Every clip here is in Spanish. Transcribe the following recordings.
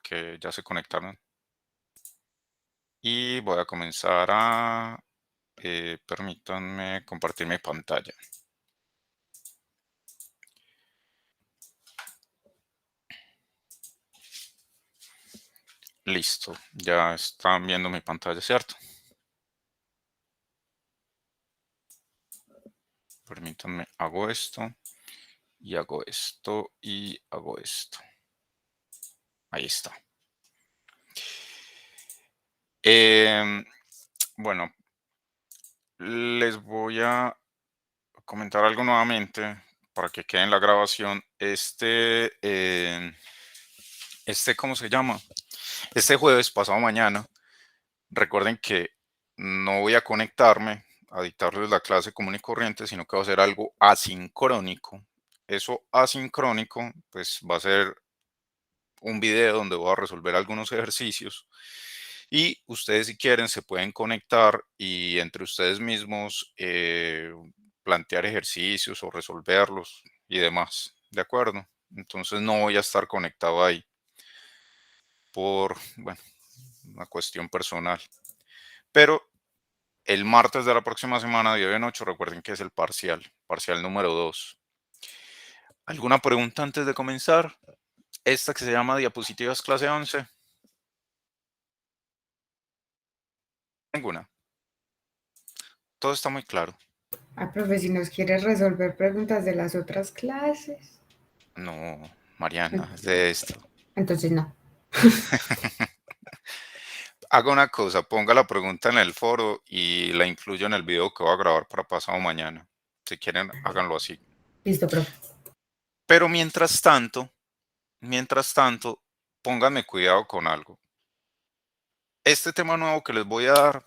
que ya se conectaron. Y voy a comenzar a, permítanme compartir mi pantalla. Listo, ya están viendo mi pantalla, ¿cierto? Permítanme, hago esto y hago esto y hago esto. Ahí está. Em, bueno, les voy a comentar algo nuevamente para que quede en la grabación. ¿Cómo se llama? Este jueves, pasado mañana, recuerden que no voy a conectarme a dictarles la clase común y corriente, sino que va a ser algo asincrónico. Eso asincrónico, pues va a ser un video donde voy a resolver algunos ejercicios y ustedes si quieren se pueden conectar y entre ustedes mismos plantear ejercicios o resolverlos y demás, ¿de acuerdo? Entonces no voy a estar conectado ahí por, bueno, una cuestión personal. Pero el martes de la próxima semana, día de 8, recuerden que es el parcial número 2. ¿Alguna pregunta antes de comenzar? Esta que se llama Diapositivas clase 11. Ninguna. Todo está muy claro. Ah, profe, si nos quiere resolver preguntas de las otras clases. No, Mariana, es de esto. Entonces no. Haga una cosa, ponga la pregunta en el foro y la incluyo en el video que voy a grabar para pasado mañana. Si quieren, háganlo así. Listo, profe. Pero mientras tanto, pónganme cuidado con algo. Este tema nuevo que les voy a dar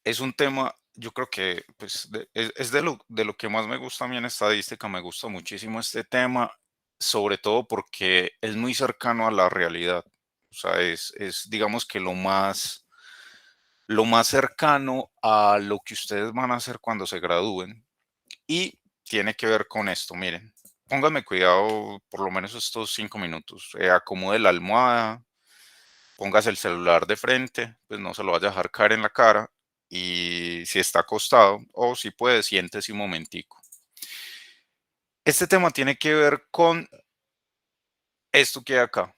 es un tema, yo creo que pues, es de lo que más me gusta a mí en estadística, me gusta muchísimo este tema, sobre todo porque es muy cercano a la realidad. O sea, es digamos que lo más cercano a lo que ustedes van a hacer cuando se gradúen. Y tiene que ver con esto, miren, pónganme cuidado por lo menos estos 5 minutos. Acomode la almohada, póngase el celular de frente, pues no se lo vaya a dejar caer en la cara. Y si está acostado o si puede, siéntese un momentico. Este tema tiene que ver con esto que hay acá.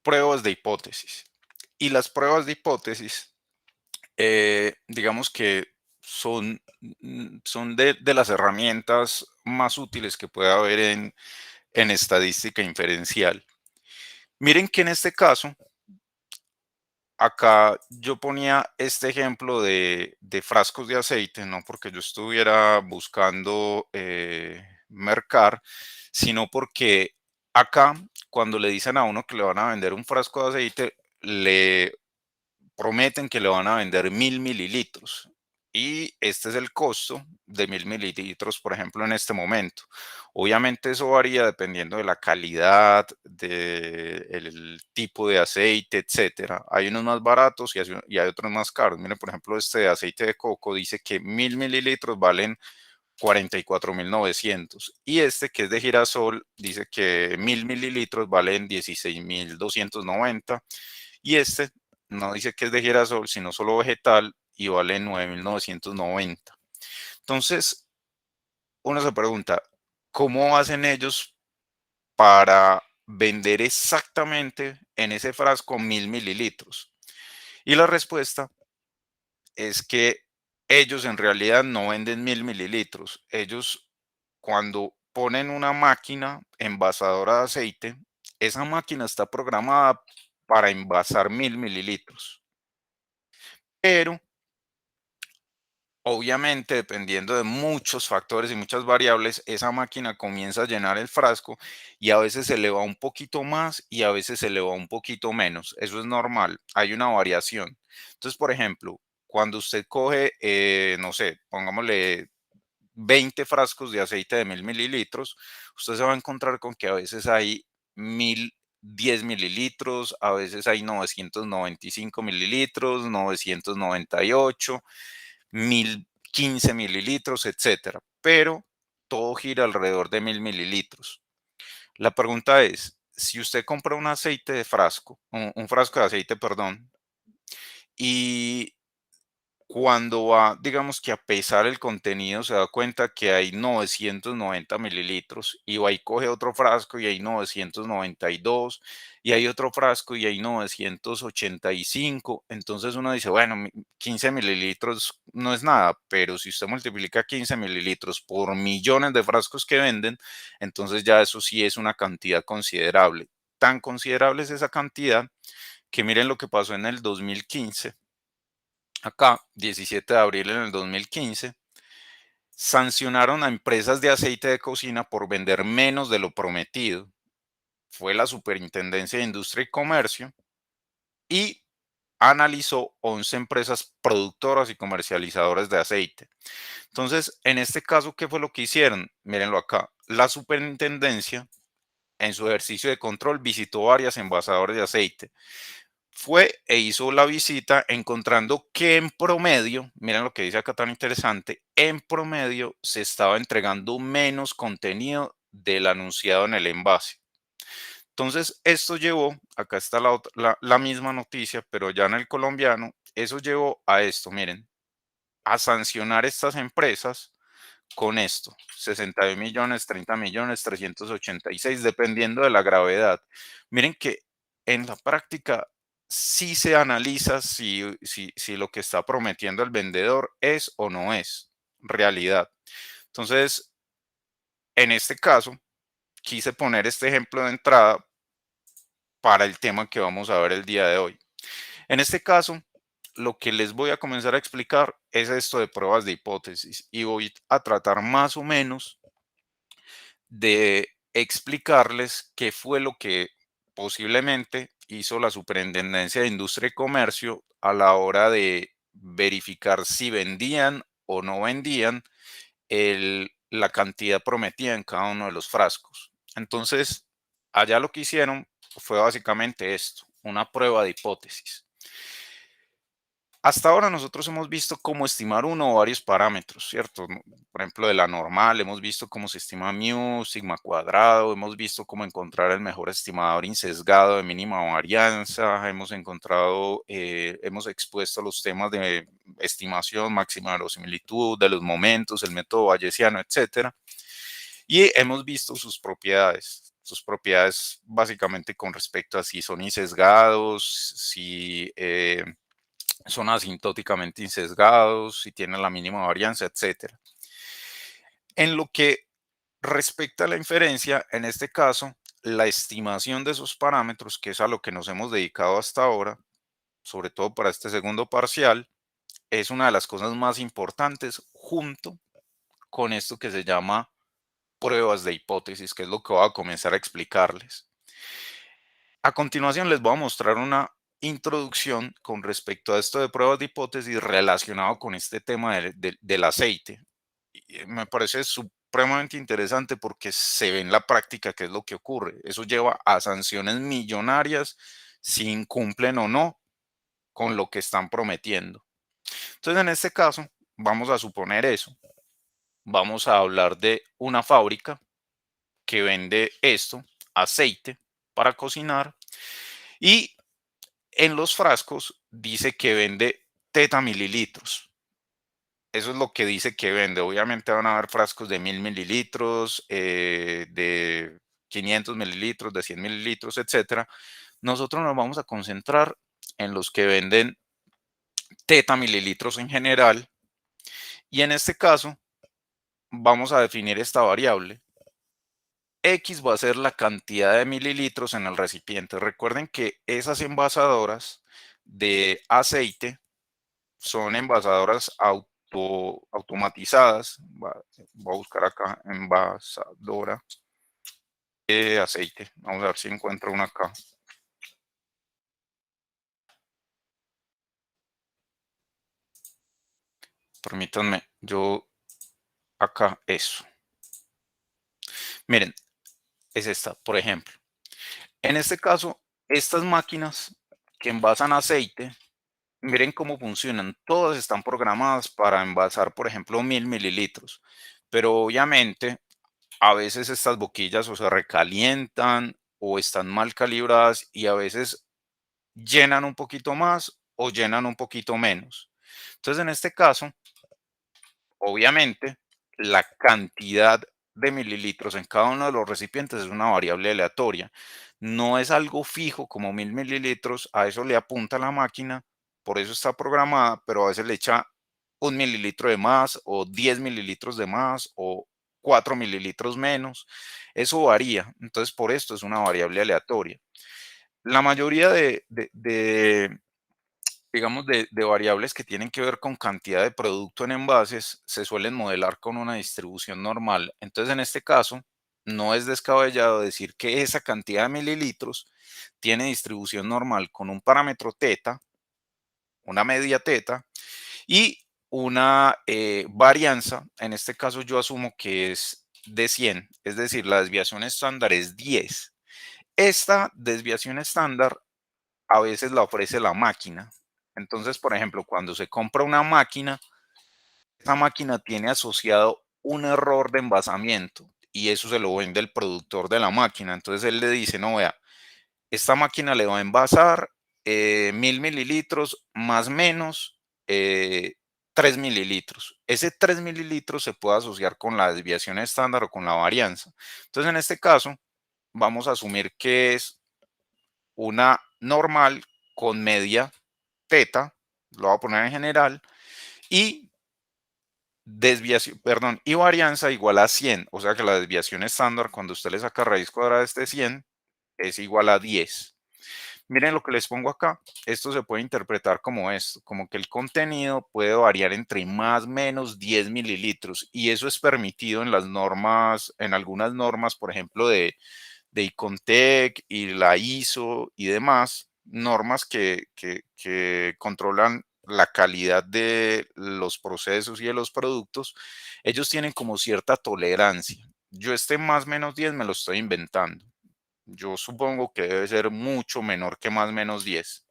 Pruebas de hipótesis. Y las pruebas de hipótesis, digamos que son de las herramientas más útiles que puede haber en estadística inferencial. Miren que en este caso, acá yo ponía este ejemplo de frascos de aceite, no porque yo estuviera buscando mercar, sino porque acá cuando le dicen a uno que le van a vender un frasco de aceite, le prometen que le van a vender 1000 mililitros. Y este es el costo de 1000 mililitros, por ejemplo, en este momento. Obviamente eso varía dependiendo de la calidad, del tipo de aceite, etcétera. Hay unos más baratos y hay otros más caros. Miren, por ejemplo, este de aceite de coco dice que 1000 mililitros valen 44.900. Y este que es de girasol dice que 1000 mililitros valen 16.290. Y este no dice que es de girasol, sino solo vegetal y vale 9.990. Entonces, uno se pregunta, ¿cómo hacen ellos para vender exactamente en ese frasco 1000 mililitros? Y la respuesta es que ellos en realidad no venden 1000 mililitros. Ellos cuando ponen una máquina envasadora de aceite, esa máquina está programada para envasar 1000 mililitros. Pero obviamente, dependiendo de muchos factores y muchas variables, esa máquina comienza a llenar el frasco y a veces se le va un poquito más y a veces se le va un poquito menos. Eso es normal, hay una variación. Entonces, por ejemplo, cuando usted coge, no sé, pongámosle 20 frascos de aceite de 1000 mililitros, usted se va a encontrar con que a veces hay 1010 mililitros, a veces hay 995 mililitros, 998, 1015 mililitros, etcétera. Pero todo gira alrededor de 1000 mililitros. La pregunta es, si usted compra un aceite de frasco, un frasco de aceite, perdón, y cuando va, digamos que a pesar el contenido, se da cuenta que hay 990 mililitros y va y coge otro frasco y hay 992 y hay otro frasco y hay 985. Entonces uno dice, bueno, 15 mililitros no es nada, pero si usted multiplica 15 mililitros por millones de frascos que venden, entonces ya eso sí es una cantidad considerable. Tan considerable es esa cantidad que miren lo que pasó en el 2015. Acá, 17 de abril en el 2015, sancionaron a empresas de aceite de cocina por vender menos de lo prometido. Fue la Superintendencia de Industria y Comercio y analizó 11 empresas productoras y comercializadoras de aceite. Entonces, en este caso, ¿qué fue lo que hicieron? Mírenlo acá. La superintendencia, en su ejercicio de control, visitó varias envasadoras de aceite. Fue e hizo la visita encontrando que en promedio, miren lo que dice acá tan interesante, en promedio se estaba entregando menos contenido del anunciado en el envase. Entonces, esto llevó, acá está la misma noticia, pero ya en el colombiano, eso llevó a esto, miren, a sancionar estas empresas con esto, 62 millones, 30 millones, 386, dependiendo de la gravedad. Miren que en la práctica sí se analiza si lo que está prometiendo el vendedor es o no es realidad. Entonces, en este caso, quise poner este ejemplo de entrada para el tema que vamos a ver el día de hoy. En este caso, lo que les voy a comenzar a explicar es esto de pruebas de hipótesis y voy a tratar más o menos de explicarles qué fue lo que posiblemente hizo la Superintendencia de Industria y Comercio a la hora de verificar si vendían o no vendían la cantidad prometida en cada uno de los frascos. Entonces, allá lo que hicieron fue básicamente esto, una prueba de hipótesis. Hasta ahora nosotros hemos visto cómo estimar uno o varios parámetros, ¿cierto? Por ejemplo, de la normal, hemos visto cómo se estima mu, sigma cuadrado, hemos visto cómo encontrar el mejor estimador insesgado de mínima varianza, hemos expuesto los temas de estimación máxima de verosimilitud, de los momentos, el método bayesiano, etcétera. Y hemos visto sus propiedades básicamente con respecto a si son insesgados, si son asintóticamente insesgados, si tienen la mínima varianza, etcétera. En lo que respecta a la inferencia, en este caso, la estimación de esos parámetros, que es a lo que nos hemos dedicado hasta ahora, sobre todo para este segundo parcial, es una de las cosas más importantes junto con esto que se llama pruebas de hipótesis, que es lo que voy a comenzar a explicarles. A continuación les voy a mostrar una introducción con respecto a esto de pruebas de hipótesis relacionado con este tema del aceite. Y me parece supremamente interesante porque se ve en la práctica qué es lo que ocurre. Eso lleva a sanciones millonarias si incumplen o no con lo que están prometiendo. Entonces, en este caso, vamos a suponer eso. Vamos a hablar de una fábrica que vende esto, aceite para cocinar, y en los frascos dice que vende teta mililitros. Eso es lo que dice que vende. Obviamente van a haber frascos de 1000 mililitros, de 500 mililitros, de 100 mililitros, etcétera. Nosotros nos vamos a concentrar en los que venden teta mililitros en general. Y en este caso, vamos a definir esta variable. X va a ser la cantidad de mililitros en el recipiente. Recuerden que esas envasadoras de aceite son envasadoras automatizadas. Voy a buscar acá envasadora de aceite. Vamos a ver si encuentro una acá. Permítanme, yo acá eso. Miren, es esta, por ejemplo. En este caso, estas máquinas que envasan aceite, miren cómo funcionan. Todas están programadas para envasar, por ejemplo, 1000 mililitros. Pero obviamente A veces estas boquillas o se recalientan o están mal calibradas y a veces llenan un poquito más o llenan un poquito menos. Entonces, en este caso, obviamente, la cantidad de mililitros en cada uno de los recipientes es una variable aleatoria. No es algo fijo como 1000 mililitros, a eso le apunta la máquina, por eso está programada, pero a veces le echa 1 mililitro de más o 10 mililitros de más o 4 mililitros menos. Eso varía. Entonces, por esto es una variable aleatoria. La mayoría digamos, de variables que tienen que ver con cantidad de producto en envases se suelen modelar con una distribución normal. Entonces, en este caso, no es descabellado decir que esa cantidad de mililitros tiene distribución normal con un parámetro teta, una media teta y una varianza. En este caso, yo asumo que es de 100, es decir, la desviación estándar es 10. Esta desviación estándar a veces la ofrece la máquina. Entonces, por ejemplo, cuando se compra una máquina, esa máquina tiene asociado un error de envasamiento y eso se lo vende el productor de la máquina. Entonces él le dice, no, vea, esta máquina le va a envasar 1000 mililitros más o menos 3 mililitros. Ese 3 mililitros se puede asociar con la desviación estándar o con la varianza. Entonces, en este caso, vamos a asumir que es una normal con media teta, lo voy a poner en general, y desviación, perdón, y varianza igual a 100, o sea que la desviación estándar cuando usted le saca raíz cuadrada de este 100 es igual a 10. Miren lo que les pongo acá. Esto se puede interpretar como esto, como que el contenido puede variar entre más o menos 10 mililitros y eso es permitido en las normas, en algunas normas, por ejemplo, de ICONTEC y la ISO y demás, normas que controlan la calidad de los procesos y de los productos, ellos tienen como cierta tolerancia. Yo este más menos 10 me lo estoy inventando. Yo supongo que debe ser mucho menor que más menos 10,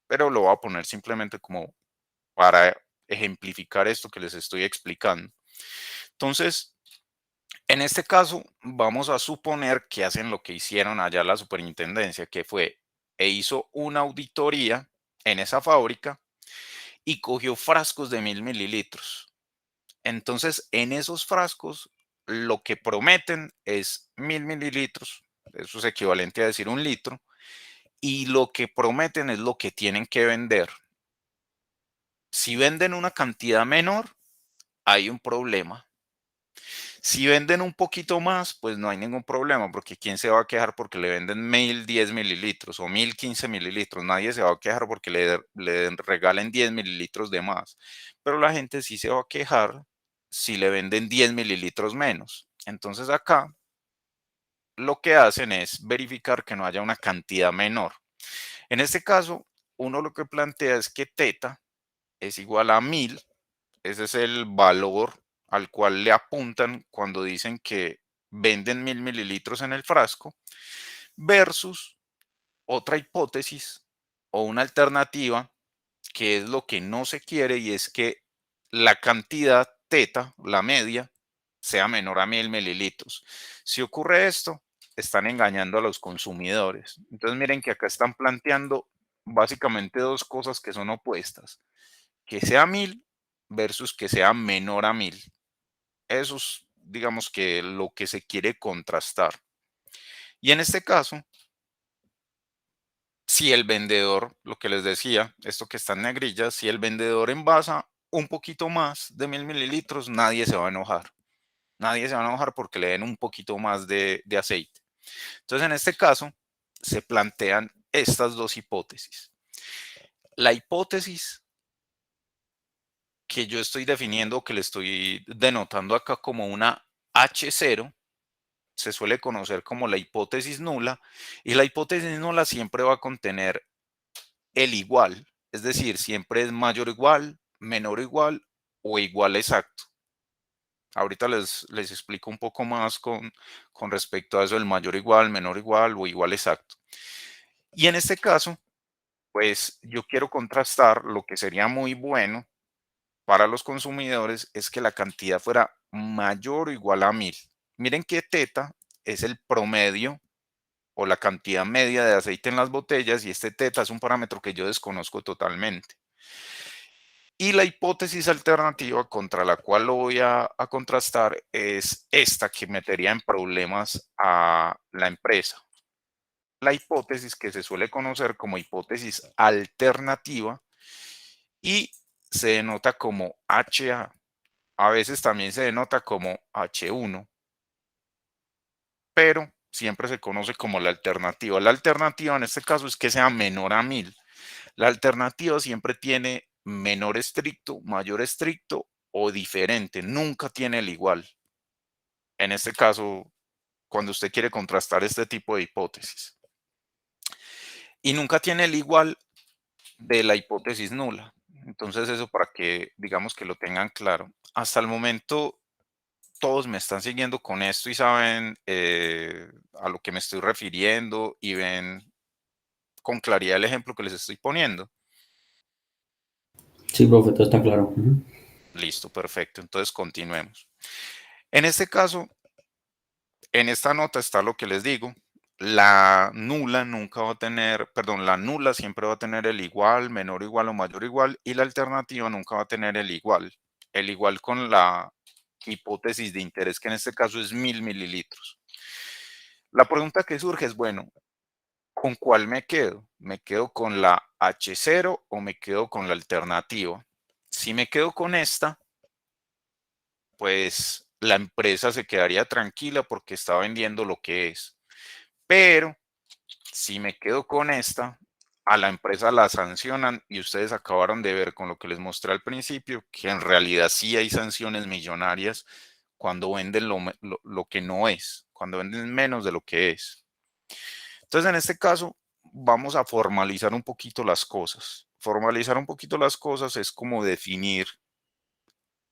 pero lo voy a poner simplemente como para ejemplificar esto que les estoy explicando. Entonces, en este caso, vamos a suponer que hacen lo que hicieron allá la superintendencia, que fue e hizo una auditoría en esa fábrica y cogió frascos de 1000 mililitros. Entonces, en esos frascos, lo que prometen es 1000 mililitros, eso es equivalente a decir un litro, y lo que prometen es lo que tienen que vender. Si venden una cantidad menor, hay un problema. Si venden un poquito más, pues no hay ningún problema, porque ¿quién se va a quejar porque le venden 1010 mililitros o 1015 mililitros? Nadie se va a quejar porque le regalen 10 mililitros de más. Pero la gente sí se va a quejar si le venden 10 mililitros menos. Entonces acá lo que hacen es verificar que no haya una cantidad menor. En este caso, uno lo que plantea es que teta es igual a 1000. Ese es el valor al cual le apuntan cuando dicen que venden 1000 mililitros en el frasco, versus otra hipótesis o una alternativa que es lo que no se quiere y es que la cantidad teta, la media, sea menor a 1000 mililitros. Si ocurre esto, están engañando a los consumidores. Entonces miren que acá están planteando básicamente dos cosas que son opuestas, que sea 1000 versus que sea menor a 1000. Eso es, digamos que lo que se quiere contrastar. Y en este caso, si el vendedor, lo que les decía, esto que está en negrilla, si el vendedor envasa un poquito más de 1000 mililitros, nadie se va a enojar. Nadie se va a enojar porque le den un poquito más de aceite. Entonces, en este caso, se plantean estas dos hipótesis. La hipótesis que yo estoy definiendo, que le estoy denotando acá como una H0, se suele conocer como la hipótesis nula, y la hipótesis nula siempre va a contener el igual, es decir, siempre es mayor o igual, menor o igual o igual exacto. Ahorita les explico un poco más con respecto a eso del mayor o igual, menor o igual o igual exacto. Y en este caso, pues yo quiero contrastar lo que sería muy bueno para los consumidores es que la cantidad fuera mayor o igual a 1000. Miren que teta es el promedio o la cantidad media de aceite en las botellas y este teta es un parámetro que yo desconozco totalmente. Y la hipótesis alternativa contra la cual lo voy a contrastar es esta que metería en problemas a la empresa. La hipótesis que se suele conocer como hipótesis alternativa y se denota como HA. A veces también se denota como H1, pero siempre se conoce como la alternativa. La alternativa en este caso es que sea menor a 1000. La alternativa siempre tiene menor estricto, mayor estricto o diferente. Nunca tiene el igual. En este caso, cuando usted quiere contrastar este tipo de hipótesis. Y nunca tiene el igual de la hipótesis nula. Entonces eso para que digamos que lo tengan claro. Hasta el momento todos me están siguiendo con esto y saben a lo que me estoy refiriendo y ven con claridad el ejemplo que les estoy poniendo. Sí, profe, todo está claro. Listo, perfecto. Entonces continuemos. En este caso, en esta nota está lo que les digo. La nula nunca va a tener, perdón, la nula siempre va a tener el igual, menor igual o mayor igual, y la alternativa nunca va a tener el igual. El igual con la hipótesis de interés, que en este caso es 1000 mililitros. La pregunta que surge es, bueno, ¿con cuál me quedo? ¿Me quedo con la H0 o me quedo con la alternativa? Si me quedo con esta, pues la empresa se quedaría tranquila porque está vendiendo lo que es. Pero si me quedo con esta, a la empresa la sancionan y ustedes acabaron de ver con lo que les mostré al principio, que en realidad sí hay sanciones millonarias cuando venden lo que no es, cuando venden menos de lo que es. Entonces, en este caso, vamos a formalizar un poquito las cosas. Formalizar un poquito las cosas es como definir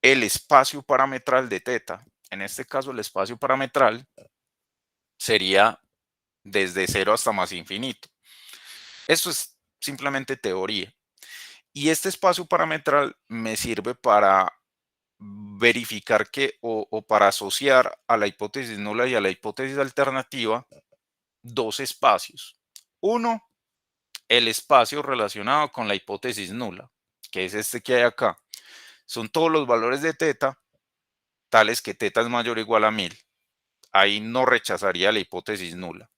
el espacio parametral de teta. En este caso, el espacio parametral sería desde 0 hasta más infinito. Esto es simplemente teoría. Y este espacio parametral me sirve para verificar que o para asociar a la hipótesis nula y a la hipótesis alternativa dos espacios. Uno, el espacio relacionado con la hipótesis nula, que es este que hay acá. Son todos los valores de teta tales que teta es mayor o igual a 1000. Ahí no rechazaría la hipótesis nula.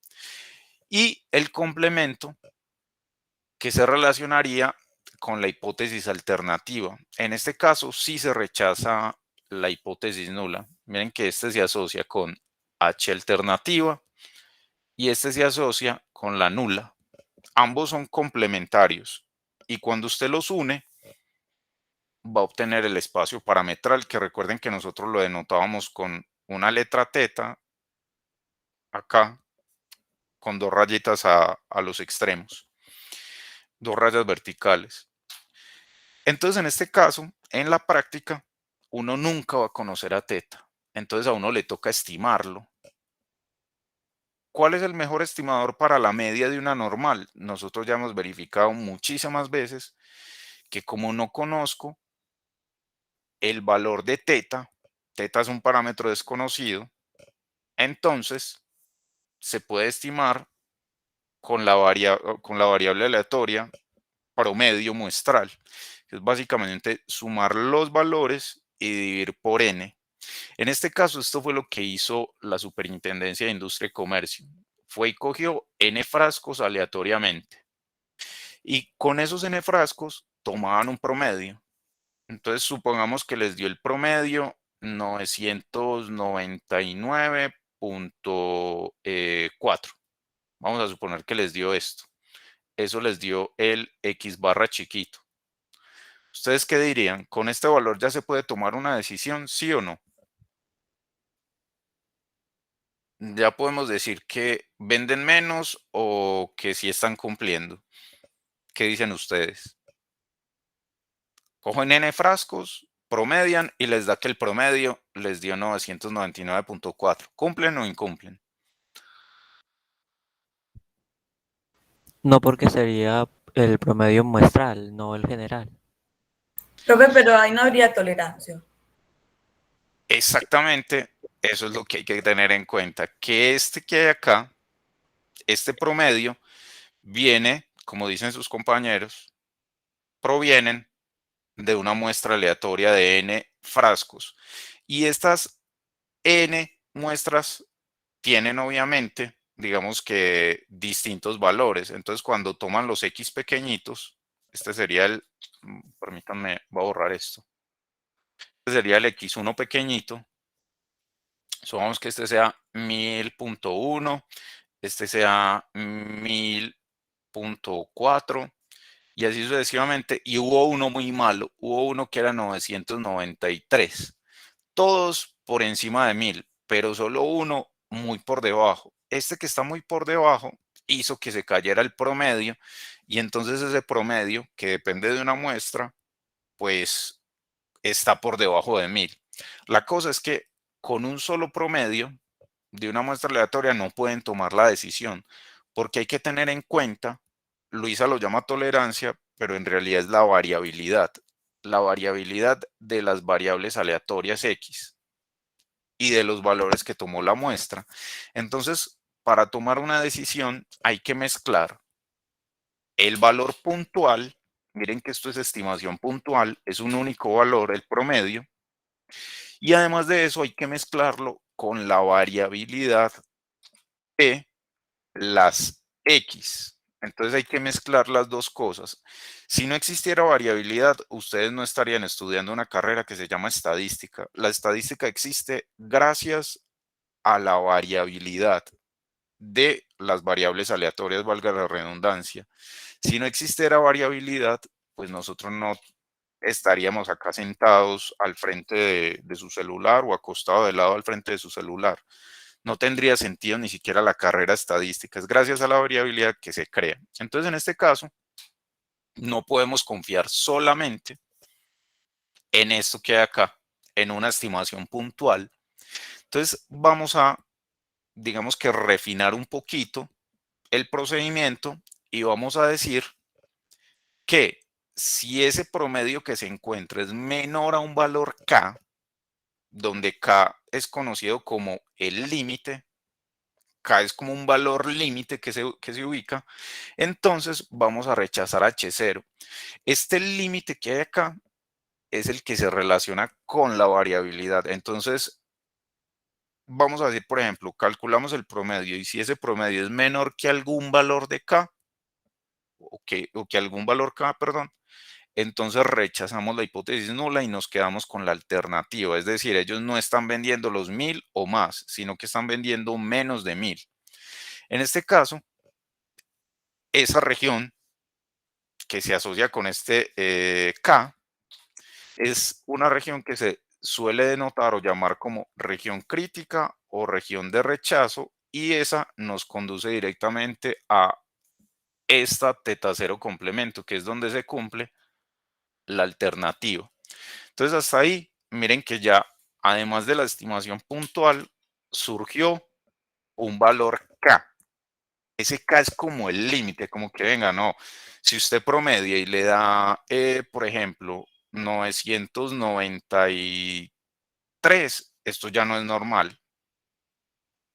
Y el complemento que se relacionaría con la hipótesis alternativa. En este caso sí se rechaza la hipótesis nula. Miren que este se asocia con H alternativa y este se asocia con la nula. Ambos son complementarios y cuando usted los une va a obtener el espacio parametral, que recuerden que nosotros lo denotábamos con una letra teta acá con dos rayitas a los extremos, dos rayas verticales. Entonces, en este caso, en la práctica, uno nunca va a conocer a teta. Entonces, a uno le toca estimarlo. ¿Cuál es el mejor estimador para la media de una normal? Nosotros ya hemos verificado muchísimas veces que como no conozco el valor de teta, teta es un parámetro desconocido, entonces se puede estimar con la variable aleatoria promedio muestral. Es básicamente sumar los valores y dividir por n. En este caso, esto fue lo que hizo la Superintendencia de Industria y Comercio. Fue y cogió n frascos aleatoriamente. Y con esos n frascos tomaban un promedio. Entonces, supongamos que les dio el promedio 999.4. Vamos a suponer que les dio esto. Eso les dio el X barra chiquito. ¿Ustedes qué dirían? ¿Con este valor ya se puede tomar una decisión, sí o no? Ya podemos decir que venden menos o que sí están cumpliendo. ¿Qué dicen ustedes? Cogen N frascos, promedian y les da que el promedio les dio 999.4. ¿Cumplen o incumplen? No, porque sería el promedio muestral, no el general. Profe, pero ahí no habría tolerancia. Exactamente, Eso es lo que hay que tener en cuenta, que este que hay acá, este promedio, viene, como dicen sus compañeros, provienen de una muestra aleatoria de n frascos. Y estas n muestras tienen obviamente, digamos que distintos valores. Entonces, cuando toman los x pequeñitos, este sería el, permítanme, voy a borrar esto. Este sería el x1 pequeñito. Supongamos que este sea 1000.1, este sea 1000.4 y así sucesivamente. Y hubo uno muy malo, hubo uno que era 993. Todos por encima de 1000, pero solo uno muy por debajo. Este que está muy por debajo hizo que se cayera el promedio y entonces ese promedio, que depende de una muestra, pues está por debajo de 1000. La cosa es que con un solo promedio de una muestra aleatoria no pueden tomar la decisión, porque hay que tener en cuenta, Luisa lo llama tolerancia, pero en realidad es la variabilidad de las variables aleatorias X y de los valores que tomó la muestra. Entonces, para tomar una decisión hay que mezclar el valor puntual, miren que esto es estimación puntual, es un único valor, el promedio, y además de eso hay que mezclarlo con la variabilidad de las X. Entonces hay que mezclar las dos cosas. Si no existiera variabilidad, ustedes no estarían estudiando una carrera que se llama estadística. La estadística existe gracias a la variabilidad de las variables aleatorias, valga la redundancia. Si no existiera variabilidad, pues nosotros no estaríamos acá sentados al frente de su celular o acostado de lado al frente de su celular. No tendría sentido ni siquiera la carrera estadística. Es gracias a la variabilidad que se crea. Entonces, en este caso, no podemos confiar solamente en esto que hay acá, en una estimación puntual. Entonces, vamos a, digamos que refinar un poquito el procedimiento y vamos a decir que si ese promedio que se encuentra es menor a un valor K, donde K es conocido como el límite, K es como un valor límite que se ubica, entonces vamos a rechazar H0. Este límite que hay acá es el que se relaciona con la variabilidad. Entonces, vamos a decir, por ejemplo, calculamos el promedio y si ese promedio es menor que algún valor de K, o que algún valor K, perdón, entonces rechazamos la hipótesis nula y nos quedamos con la alternativa. Es decir, ellos no están vendiendo los 1000 o más, sino que están vendiendo menos de 1000. En este caso, esa región que se asocia con este K es una región que se suele denotar o llamar como región crítica o región de rechazo y esa nos conduce directamente a esta teta cero complemento, que es donde se cumple la alternativa. Entonces hasta ahí, miren que ya además de la estimación puntual, surgió un valor K. Ese K es como el límite, como que venga, no, si usted promedia y le da, por ejemplo, 993, esto ya no es normal.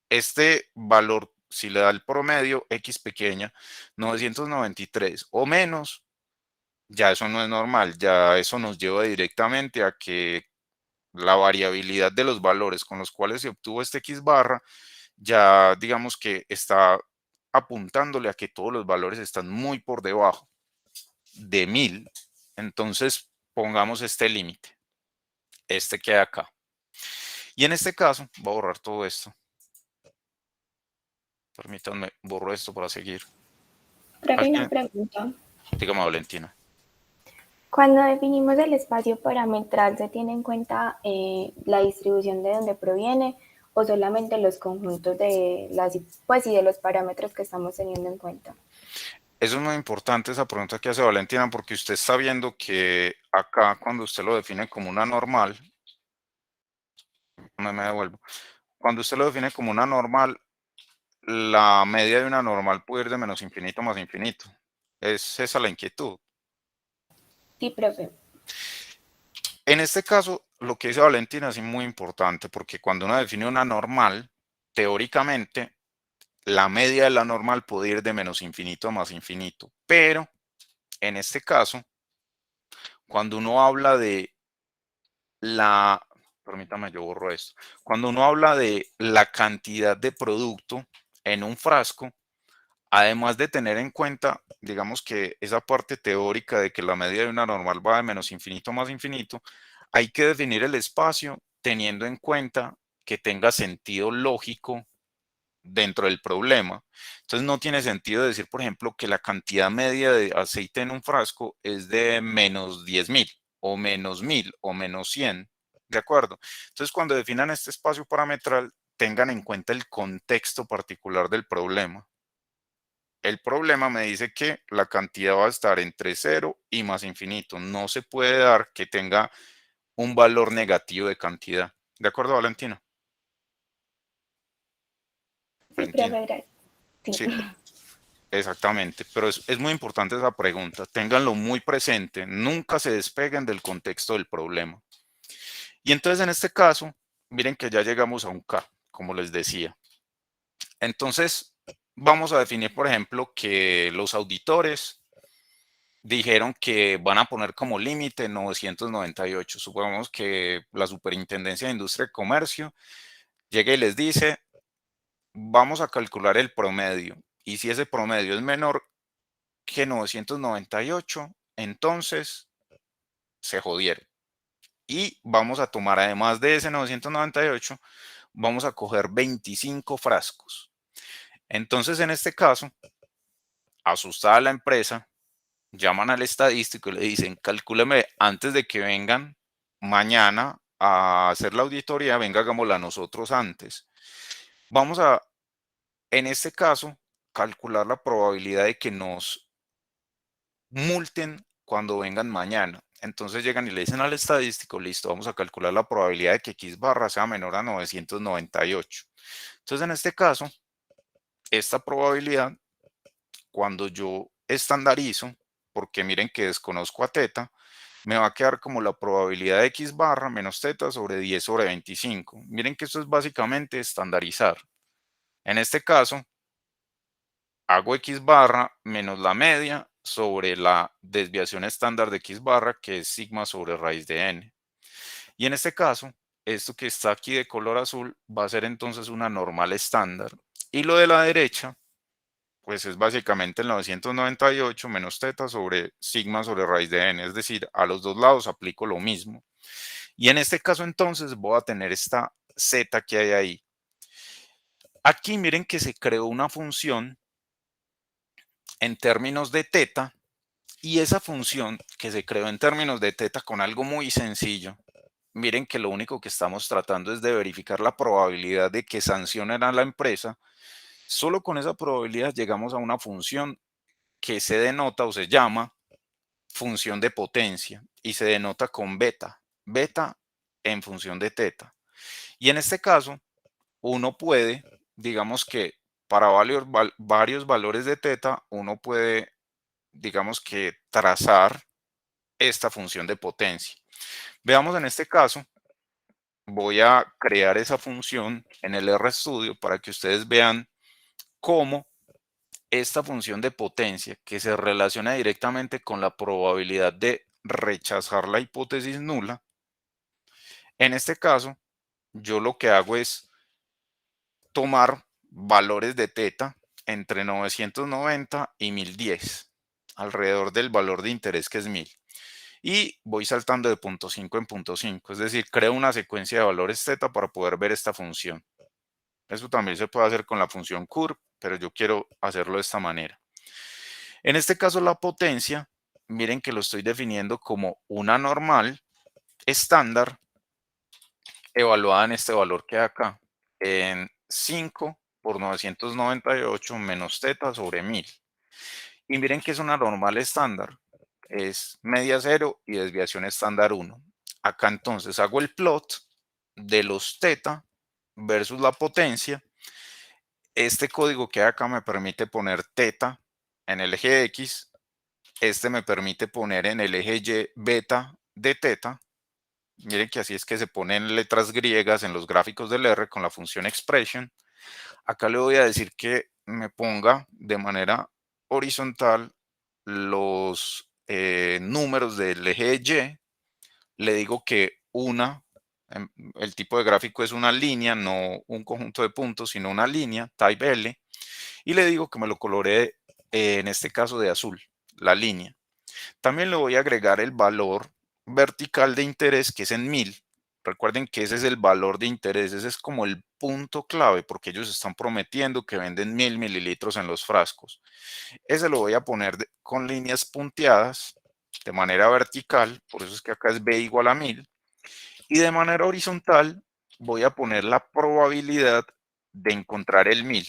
Este valor, si le da el promedio X pequeña, 993 o menos, ya eso no es normal, ya eso nos lleva directamente a que la variabilidad de los valores con los cuales se obtuvo este X barra, ya digamos que está apuntándole a que todos los valores están muy por debajo de 1000. Entonces, pongamos este límite, este que hay acá. Y en este caso, voy a borrar todo esto. Permítanme, borro esto para seguir. Profe, una ¿Alguien? pregunta. Dígame, Valentina. Cuando definimos el espacio parametral, ¿se tiene en cuenta la distribución de donde proviene o solamente los conjuntos de las, pues, y de los parámetros que estamos teniendo en cuenta? Eso es muy importante, esa pregunta que hace Valentina, porque usted está viendo que acá, cuando usted lo define como una normal, me devuelvo, cuando usted lo define como una normal, la media de una normal puede ir de menos infinito más infinito. Es esa la inquietud. Sí, profe. En este caso, lo que dice Valentina es muy importante, porque cuando uno define una normal, teóricamente, la media de la normal puede ir de menos infinito a más infinito. Pero, en este caso, cuando uno habla de permítame, yo borro esto. Cuando uno habla de la cantidad de producto en un frasco, además de tener en cuenta, digamos que esa parte teórica de que la medida de una normal va de menos infinito a más infinito, hay que definir el espacio teniendo en cuenta que tenga sentido lógico dentro del problema. Entonces no tiene sentido decir, por ejemplo, que la cantidad media de aceite en un frasco es de menos 10.000 o menos 1.000 o menos 100, ¿de acuerdo? Entonces cuando definan este espacio parametral, tengan en cuenta el contexto particular del problema. El problema me dice que la cantidad va a estar entre 0 y más infinito. No se puede dar que tenga un valor negativo de cantidad. ¿De acuerdo, Valentina? Sí, Valentina. profe, gracias. Sí. Sí, exactamente. Pero es muy importante esa pregunta. Ténganlo muy presente. Nunca se despeguen del contexto del problema. Y entonces en este caso, miren que ya llegamos a un K, como les decía. Entonces, vamos a definir, por ejemplo, que los auditores dijeron que van a poner como límite 998. Supongamos que la Superintendencia de Industria y Comercio llega y les dice, vamos a calcular el promedio. Y si ese promedio es menor que 998, entonces se jodieron. Y vamos a tomar, además de ese 998, vamos a coger 25 frascos. Entonces, en este caso, asustada la empresa, llaman al estadístico y le dicen, calcúleme antes de que vengan mañana a hacer la auditoría, venga, hagámosla nosotros antes. Vamos a, en este caso, calcular la probabilidad de que nos multen cuando vengan mañana. Entonces llegan y le dicen al estadístico, listo, vamos a calcular la probabilidad de que X barra sea menor a 998. Entonces, en este caso, esta probabilidad, cuando yo estandarizo, porque miren que desconozco a teta, me va a quedar como la probabilidad de X barra menos teta sobre 10 sobre 25. Miren que esto es básicamente estandarizar. En este caso, hago X barra menos la media sobre la desviación estándar de X barra, que es sigma sobre raíz de n. Y en este caso, esto que está aquí de color azul va a ser entonces una normal estándar. Y lo de la derecha, pues es básicamente el 998 menos teta sobre sigma sobre raíz de n. Es decir, a los dos lados aplico lo mismo. Y en este caso entonces voy a tener esta z que hay ahí. Aquí miren que se creó una función en términos de teta, y esa función que se creó en términos de teta con algo muy sencillo, miren que lo único que estamos tratando es de verificar la probabilidad de que sancionen a la empresa. Solo con esa probabilidad llegamos a una función que se denota o se llama función de potencia y se denota con beta, beta en función de teta. Y en este caso, uno puede, digamos que para varios valores de teta, uno puede, digamos que trazar esta función de potencia. Veamos en este caso, voy a crear esa función en el RStudio para que ustedes vean cómo esta función de potencia, que se relaciona directamente con la probabilidad de rechazar la hipótesis nula, en este caso, yo lo que hago es tomar valores de teta entre 990 y 1010, alrededor del valor de interés que es 1000. Y voy saltando de punto 5 en punto 5, es decir, creo una secuencia de valores teta para poder ver esta función. Eso también se puede hacer con la función curve, pero yo quiero hacerlo de esta manera. En este caso, la potencia, miren que lo estoy definiendo como una normal estándar evaluada en este valor que hay acá, en 5 por 998 menos teta sobre 1000. Y miren que es una normal estándar, es media 0 y desviación estándar 1. Acá entonces hago el plot de los teta versus la potencia. Este código que hay acá me permite poner teta en el eje X, este me permite poner en el eje Y beta de teta, Miren que así es que se ponen letras griegas en los gráficos del R con la función expression. Acá le voy a decir que me ponga de manera horizontal los números del eje Y. Le digo que el tipo de gráfico es una línea, no un conjunto de puntos, sino una línea, type L. Y le digo que me lo coloree, en este caso de azul, la línea. También le voy a agregar el valor vertical de interés, que es en 1000. Recuerden que ese es el valor de interés, ese es como el punto clave, porque ellos están prometiendo que venden 1000 mililitros en los frascos. Ese lo voy a poner con líneas punteadas de manera vertical, por eso es que acá es B igual a 1000. Y de manera horizontal voy a poner la probabilidad de encontrar el 1000.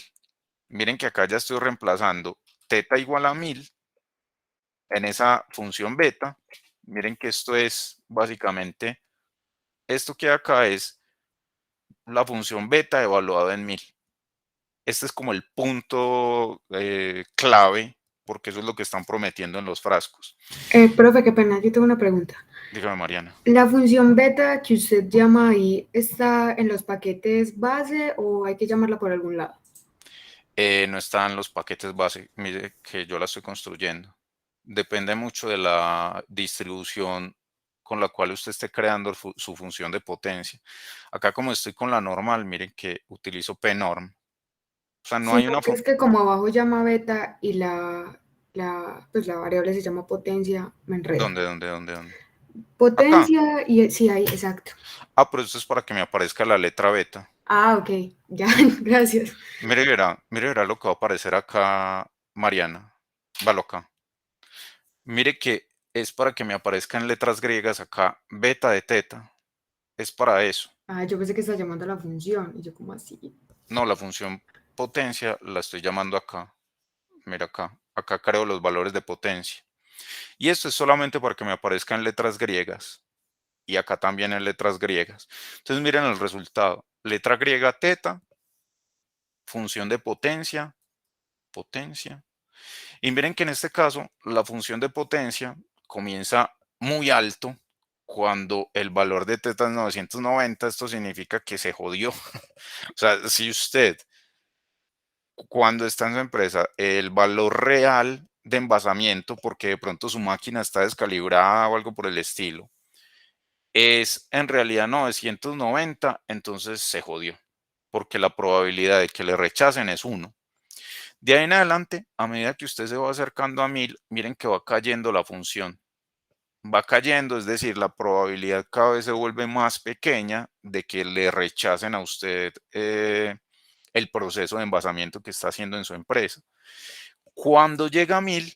Miren que acá ya estoy reemplazando teta igual a 1000 en esa función beta. Miren que esto es básicamente, esto que acá es la función beta evaluada en 1000. Este es como el punto clave, porque eso es lo que están prometiendo en los frascos. Profe, qué pena, yo tengo una pregunta. Dígame, Mariana. ¿La función beta que usted llama ahí está en los paquetes base o hay que llamarla por algún lado? No están los paquetes base, mire que yo la estoy construyendo. Depende mucho de la distribución con la cual usted esté creando su función de potencia. Acá como estoy con la normal, miren que utilizo pnorm. O sea, no hay Sino una... que es que como abajo llama beta y pues la variable se llama potencia, me enredo. ¿Dónde? Acá. Potencia y sí, ahí, exacto. Ah, pero esto es para que me aparezca la letra beta. Ah, ok, ya, gracias. Mire, verá lo que va a aparecer acá, Mariana. Valo acá. Mire que es para que me aparezcan letras griegas acá, beta de teta. Es para eso. Ah, yo pensé que estaba llamando a la función y yo como así. No, la función potencia la estoy llamando acá. Mira acá. Acá creo los valores de potencia. Y esto es solamente para que me aparezcan letras griegas. Y acá también en letras griegas. Entonces miren el resultado. Letra griega teta, función de potencia, potencia. Y miren que en este caso la función de potencia comienza muy alto cuando el valor de teta es 990. Esto significa que se jodió. O sea, si usted cuando está en su empresa el valor real de envasamiento, porque de pronto su máquina está descalibrada o algo por el estilo, es en realidad 990, entonces se jodió, porque la probabilidad de que le rechacen es 1. De ahí en adelante, a medida que usted se va acercando a 1000, miren que va cayendo la función. Va cayendo, es decir, la probabilidad cada vez se vuelve más pequeña de que le rechacen a usted el proceso de envasamiento que está haciendo en su empresa. Cuando llega a 1000,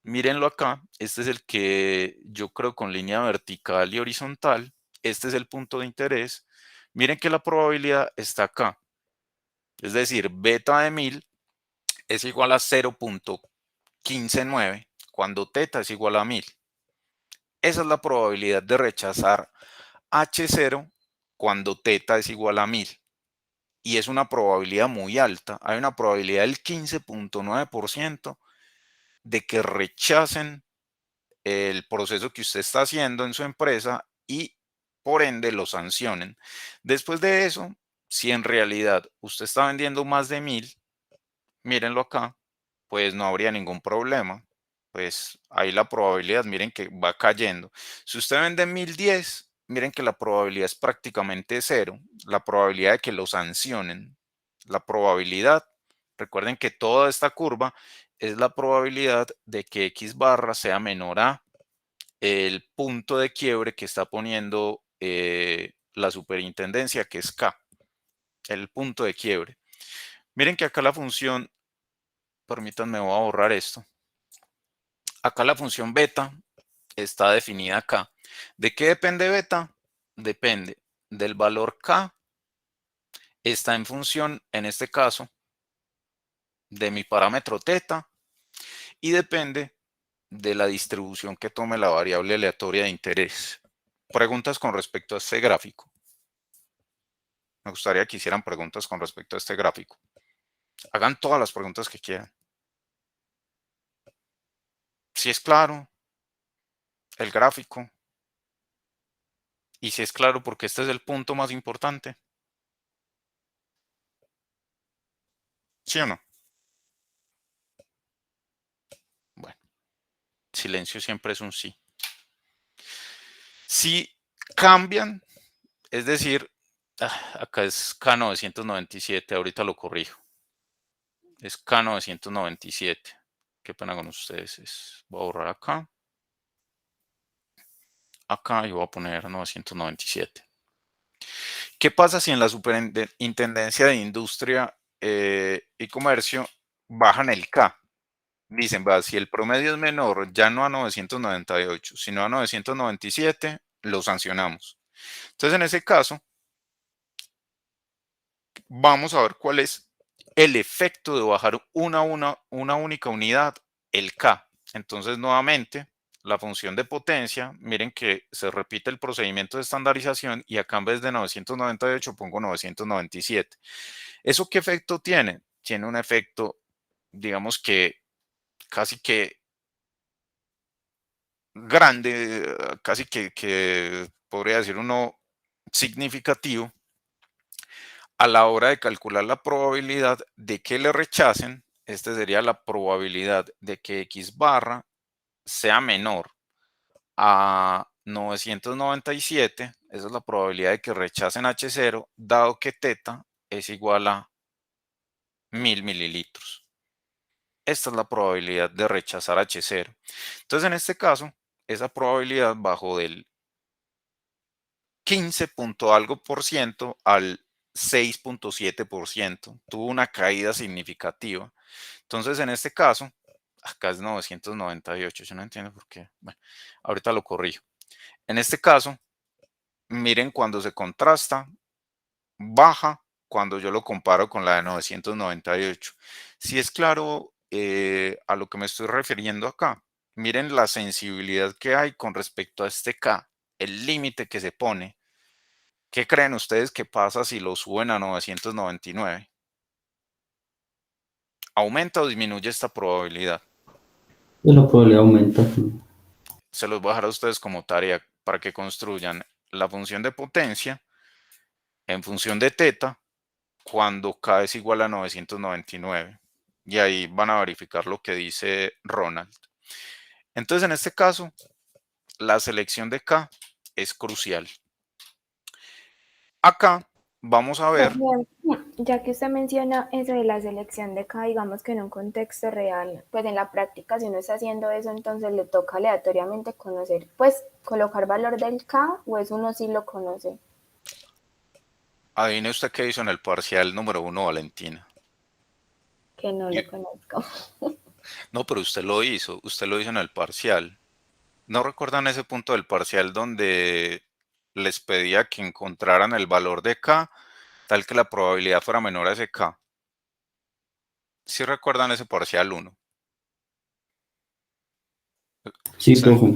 mírenlo acá, este es el que yo creo con línea vertical y horizontal, este es el punto de interés. Miren que la probabilidad está acá, es decir, beta de 1000 es igual a 0.159 cuando teta es igual a 1000. Esa es la probabilidad de rechazar H0 cuando teta es igual a 1000. Y es una probabilidad muy alta. Hay una probabilidad del 15.9% de que rechacen el proceso que usted está haciendo en su empresa y por ende lo sancionen. Después de eso, si en realidad usted está vendiendo más de 1000, mírenlo acá, pues no habría ningún problema. Pues ahí la probabilidad, miren que va cayendo. Si usted vende 1010, miren que la probabilidad es prácticamente cero. La probabilidad de que lo sancionen. La probabilidad, recuerden que toda esta curva es la probabilidad de que X barra sea menor a el punto de quiebre que está poniendo la superintendencia, que es K, el punto de quiebre. Miren que acá la función, permítanme, voy a borrar esto. Acá la función beta está definida acá. ¿De qué depende beta? Depende del valor K. Está en función, en este caso, de mi parámetro teta y depende de la distribución que tome la variable aleatoria de interés. Preguntas con respecto a este gráfico. Me gustaría que hicieran preguntas con respecto a este gráfico. Hagan todas las preguntas que quieran. Si es claro el gráfico. Y si es claro, porque este es el punto más importante. ¿Sí o no? Bueno, silencio siempre es un sí. Si cambian, es decir, acá es K997, ahorita lo corrijo. Es K997. Qué pena con ustedes. Voy a borrar acá. Acá y voy a poner 997. ¿Qué pasa si en la Superintendencia de Industria y Comercio bajan el K? Dicen, va, si el promedio es menor, ya no a 998, sino a 997, lo sancionamos. Entonces, en ese caso, vamos a ver cuál es el efecto de bajar una única unidad, el K. Entonces, nuevamente, la función de potencia, miren que se repite el procedimiento de estandarización y acá en vez de 998 pongo 997. ¿Eso qué efecto tiene? Tiene un efecto, digamos que casi que grande, casi que podría decir uno significativo a la hora de calcular la probabilidad de que le rechacen. Este sería la probabilidad de que X barra sea menor a 997. Esa es la probabilidad de que rechacen H0, dado que teta es igual a 1000 mililitros. Esta es la probabilidad de rechazar H0. Entonces, en este caso, esa probabilidad bajó del 15 punto algo por ciento al 6.7%. Tuvo una caída significativa. Entonces, en este caso, acá es 998. Yo no entiendo por qué. Bueno, ahorita lo corrijo. En este caso, miren cuando se contrasta, baja cuando yo lo comparo con la de 998. Si es claro a lo que me estoy refiriendo acá. Miren la sensibilidad que hay con respecto a este K, el límite que se pone. ¿Qué creen ustedes que pasa si lo suben a 999? ¿Aumenta o disminuye esta probabilidad? Y la probabilidad aumenta. Se los voy a dejar a ustedes como tarea para que construyan la función de potencia en función de teta cuando K es igual a 999. Y ahí van a verificar lo que dice Ronald. Entonces, en este caso, la selección de K es crucial. Acá vamos a ver. Ya que usted menciona eso de la selección de K, digamos que en un contexto real, pues en la práctica si uno está haciendo eso, entonces le toca aleatoriamente conocer, pues colocar valor del K o es uno sí lo conoce. Adivine usted qué hizo en el parcial número 1, Valentina. Que no lo conozco. No, pero usted lo hizo en el parcial. ¿No recuerdan ese punto del parcial donde les pedía que encontraran el valor de K tal que la probabilidad fuera menor a ese K? ¿Sí recuerdan ese parcial 1? Sí, Sí. profe.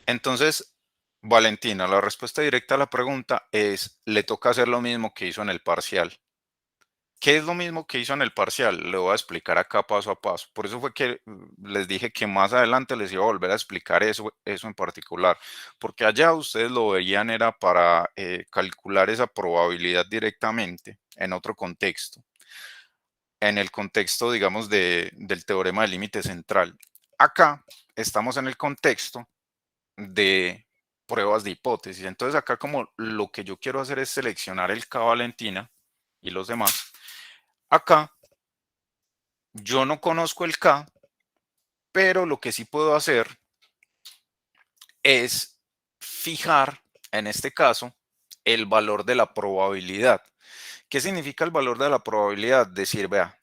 Entonces, Valentina, la respuesta directa a la pregunta es, le toca hacer lo mismo que hizo en el parcial. ¿Qué es lo mismo que hizo en el parcial? Le voy a explicar acá paso a paso. Por eso fue que les dije que más adelante les iba a volver a explicar eso en particular. Porque allá ustedes lo veían era para calcular esa probabilidad directamente en otro contexto. En el contexto, digamos, del teorema del límite central. Acá estamos en el contexto de pruebas de hipótesis. Entonces acá como lo que yo quiero hacer es seleccionar el K Valentina y los demás. Acá yo no conozco el K, pero lo que sí puedo hacer es fijar, en este caso, el valor de la probabilidad. ¿Qué significa el valor de la probabilidad? Decir, vea,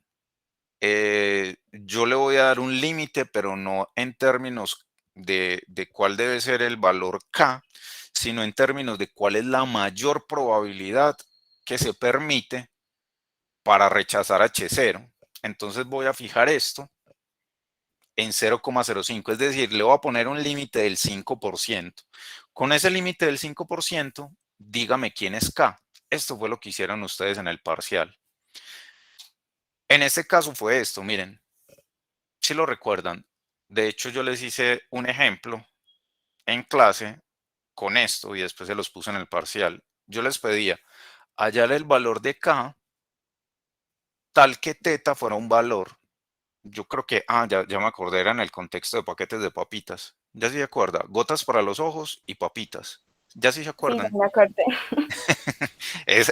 yo le voy a dar un límite, pero no en términos de cuál debe ser el valor K, sino en términos de cuál es la mayor probabilidad que se permite para rechazar H0. Entonces voy a fijar esto en 0,05, es decir, le voy a poner un límite del 5%. Con ese límite del 5%, dígame quién es K. Esto fue lo que hicieron ustedes en el parcial. En este caso fue esto, miren, si lo recuerdan. De hecho, yo les hice un ejemplo en clase con esto, y después se los puse en el parcial, yo les pedía hallar el valor de K tal que teta fuera un valor. Yo creo que, ya me acordé, era en el contexto de paquetes de papitas. Ya sí se acuerda, gotas para los ojos y papitas. Ya sí se Sí, ya acuerdan. me acordé.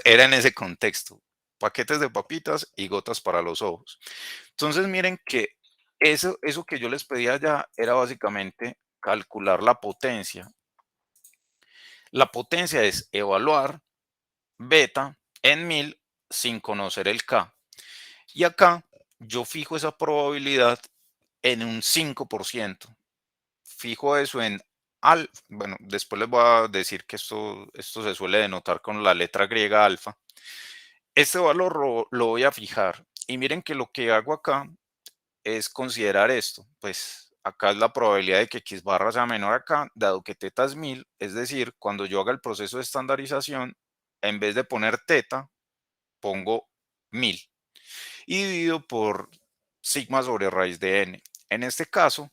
Era en ese contexto, paquetes de papitas y gotas para los ojos. Entonces miren que eso que yo les pedía ya era básicamente calcular la potencia. La potencia es evaluar beta en 1000 sin conocer el K. Y acá yo fijo esa probabilidad en un 5%. Fijo eso en bueno, después les voy a decir que esto se suele denotar con la letra griega alfa. Este valor lo voy a fijar. Y miren que lo que hago acá es considerar esto. Pues acá es la probabilidad de que x barra sea menor acá, dado que teta es 1000. Es decir, cuando yo haga el proceso de estandarización, en vez de poner teta, pongo 1000. Y dividido por sigma sobre raíz de n. En este caso,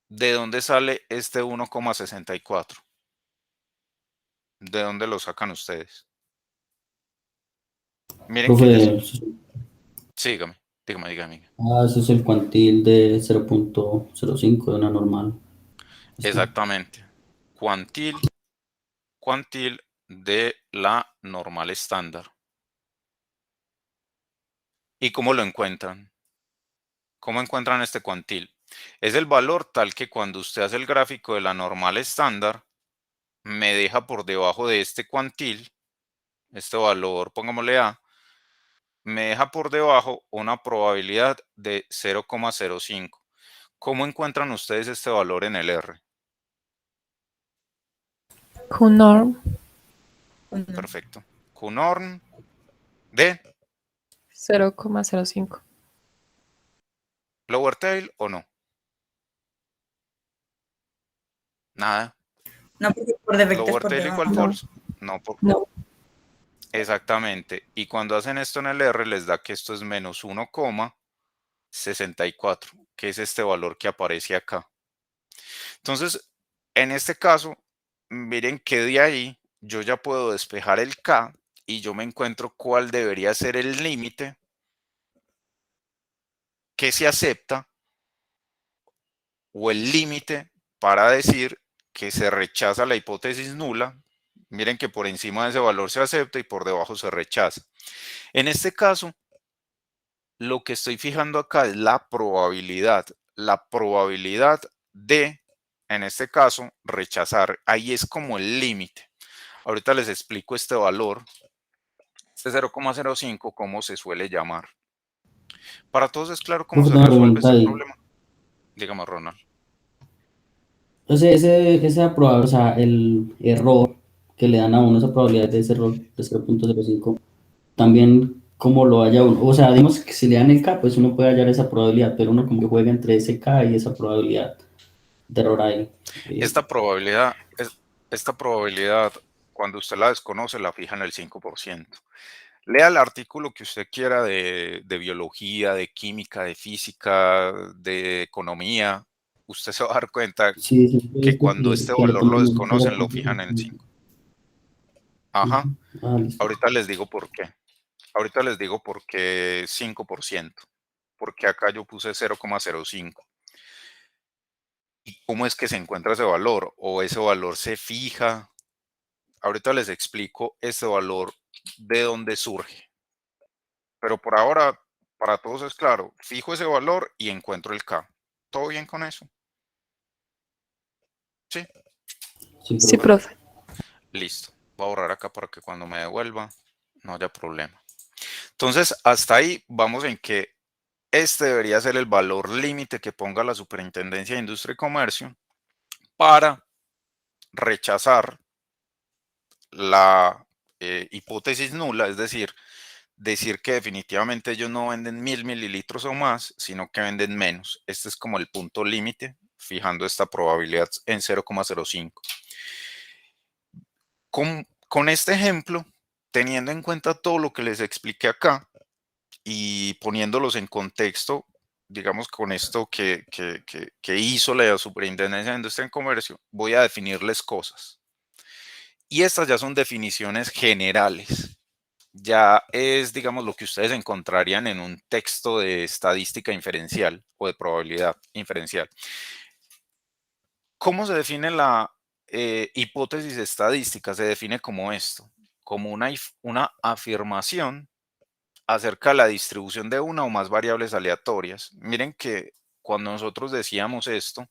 ¿de dónde sale este 1,64? ¿De dónde lo sacan ustedes? Miren que les... Profe, Sí, dígame. ese es el cuantil de 0.05 de una normal. Exactamente. Cuantil de la normal estándar. ¿Y cómo lo encuentran? ¿Cómo encuentran este cuantil? Es el valor tal que cuando usted hace el gráfico de la normal estándar, me deja por debajo de este cuantil, este valor, pongámosle A, me deja por debajo una probabilidad de 0,05. ¿Cómo encuentran ustedes este valor en el R? QNorm Perfecto. QNorm de 0,05. lower tail o no. Nada. No, porque por defecto es Lower por tail debajo. igual false. No, No. exactamente. Y cuando hacen esto en el R les da que esto es menos 1,64, que es este valor que aparece acá. Entonces, en este caso, miren que de ahí yo ya puedo despejar el K y yo me encuentro cuál debería ser el límite que se acepta o el límite para decir que se rechaza la hipótesis nula. Miren que por encima de ese valor se acepta y por debajo se rechaza. En este caso, lo que estoy fijando acá es la probabilidad de, en este caso, rechazar. Ahí es como el límite. Ahorita les explico este valor, este 0,05, cómo se suele llamar. Para todos es claro cómo Profe, se tengo una resuelve pregunta este ahí. problema. Dígame, Ronald. Esa probabilidad, o sea, el error que le dan a uno, esa probabilidad de ese error de 0.05, también como lo haya uno, o sea, digamos que si le dan el K, pues uno puede hallar esa probabilidad, pero uno como que juega entre ese K y esa probabilidad de error ahí. Esta probabilidad, esta probabilidad, cuando usted la desconoce, la fija en el 5%. Lea el artículo que usted quiera de biología, de química, de física, de economía. Usted se va a dar cuenta Sí, sí, que es cuando este que le valor lo ponen el desconocen, lo fijan en 0.05. 5. Ajá. Listo. Ahorita les digo por qué. Ahorita les digo por qué 5%. Porque acá yo puse 0,05. ¿Y cómo es que se encuentra ese valor? ¿O ese valor se fija? Ahorita les explico ese valor de dónde surge. Pero por ahora, para todos es claro, fijo ese valor y encuentro el K. ¿Todo bien con eso? Sí, Sí, Sí, profe. profe. listo. Voy a borrar acá para que cuando me devuelva no haya problema. Entonces, hasta ahí vamos en que este debería ser el valor límite que ponga la Superintendencia de Industria y Comercio para rechazar la hipótesis nula, es decir que definitivamente ellos no venden 1000 mililitros o más, sino que venden menos. Este es como el punto límite, fijando esta probabilidad en 0,05. Con este ejemplo, teniendo en cuenta todo lo que les expliqué acá y poniéndolos en contexto digamos, con esto que hizo la Superintendencia de Industria y Comercio, voy a definirles cosas. Y estas ya son definiciones generales. Ya es, digamos, lo que ustedes encontrarían en un texto de estadística inferencial o de probabilidad inferencial. ¿Cómo se define la hipótesis estadística? Se define como esto, como una afirmación acerca de la distribución de una o más variables aleatorias. Miren que cuando nosotros decíamos esto,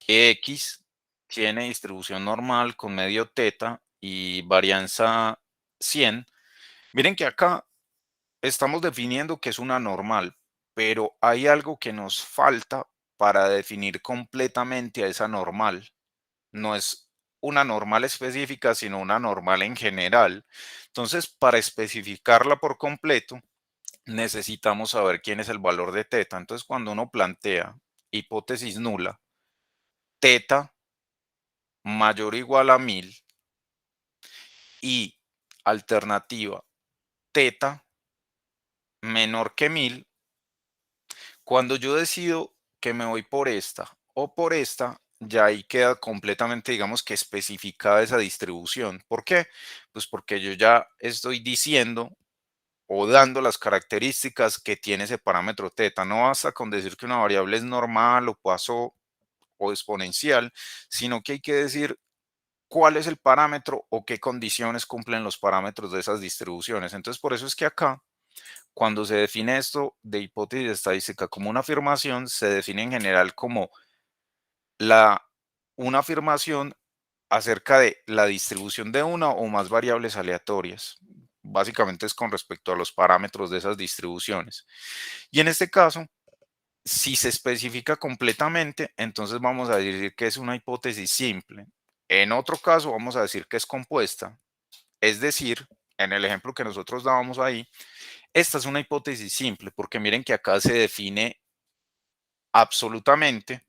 que X tiene distribución normal con medio teta y varianza 100, miren que acá estamos definiendo que es una normal, pero hay algo que nos falta para definir completamente a esa normal. No es una normal específica, sino una normal en general. Entonces, para especificarla por completo, necesitamos saber quién es el valor de teta. Entonces, cuando uno plantea hipótesis nula, teta mayor o igual a 1000 y alternativa teta menor que 1000, cuando yo decido que me voy por esta o por esta, ya ahí queda completamente, digamos, que especificada esa distribución. ¿Por qué? Pues porque yo ya estoy diciendo o dando las características que tiene ese parámetro teta. No basta con decir que una variable es normal o Poisson o exponencial, sino que hay que decir cuál es el parámetro o qué condiciones cumplen los parámetros de esas distribuciones. Entonces, por eso es que acá, cuando se define esto de hipótesis estadística como una afirmación, se define en general como una afirmación acerca de la distribución de una o más variables aleatorias. Básicamente es con respecto a los parámetros de esas distribuciones. Y en este caso, si se especifica completamente, entonces vamos a decir que es una hipótesis simple. En otro caso, vamos a decir que es compuesta. Es decir, en el ejemplo que nosotros dábamos ahí, esta es una hipótesis simple, porque miren que acá se define absolutamente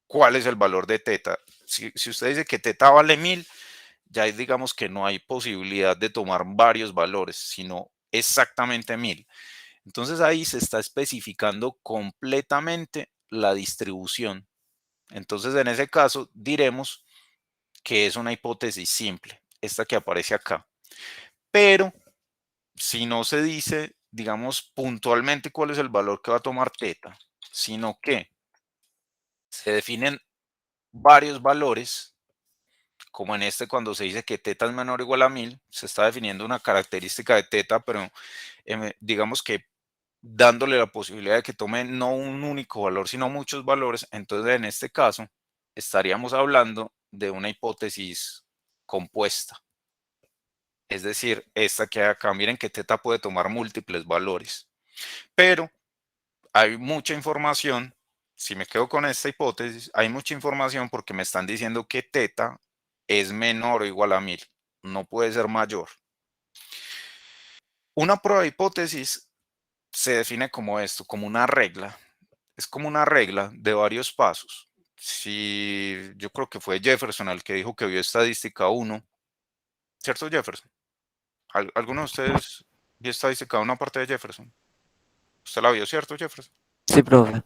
cuál es el valor de teta. Si usted dice que teta vale 1000, ya digamos que no hay posibilidad de tomar varios valores, sino exactamente 1000. Entonces ahí se está especificando completamente la distribución. Entonces en ese caso diremos que es una hipótesis simple, esta que aparece acá. Pero si no se dice, digamos, puntualmente cuál es el valor que va a tomar teta, sino que se definen varios valores, como en este cuando se dice que teta es menor o igual a 1000, se está definiendo una característica de teta, pero digamos que dándole la posibilidad de que tome no un único valor, sino muchos valores. Entonces, en este caso, estaríamos hablando de una hipótesis compuesta. Es decir, esta que hay acá, miren que teta puede tomar múltiples valores. Pero hay mucha información, si me quedo con esta hipótesis, hay mucha información porque me están diciendo que teta es menor o igual a 1000, no puede ser mayor. Una prueba de hipótesis se define como esto, como una regla. Es como una regla de varios pasos. Si yo creo que fue Jefferson el que dijo que vio estadística 1, ¿cierto, Jefferson? ¿Alguno de ustedes vio estadística 1 aparte de Jefferson? ¿Usted la vio, cierto, Jefferson? Sí, profe.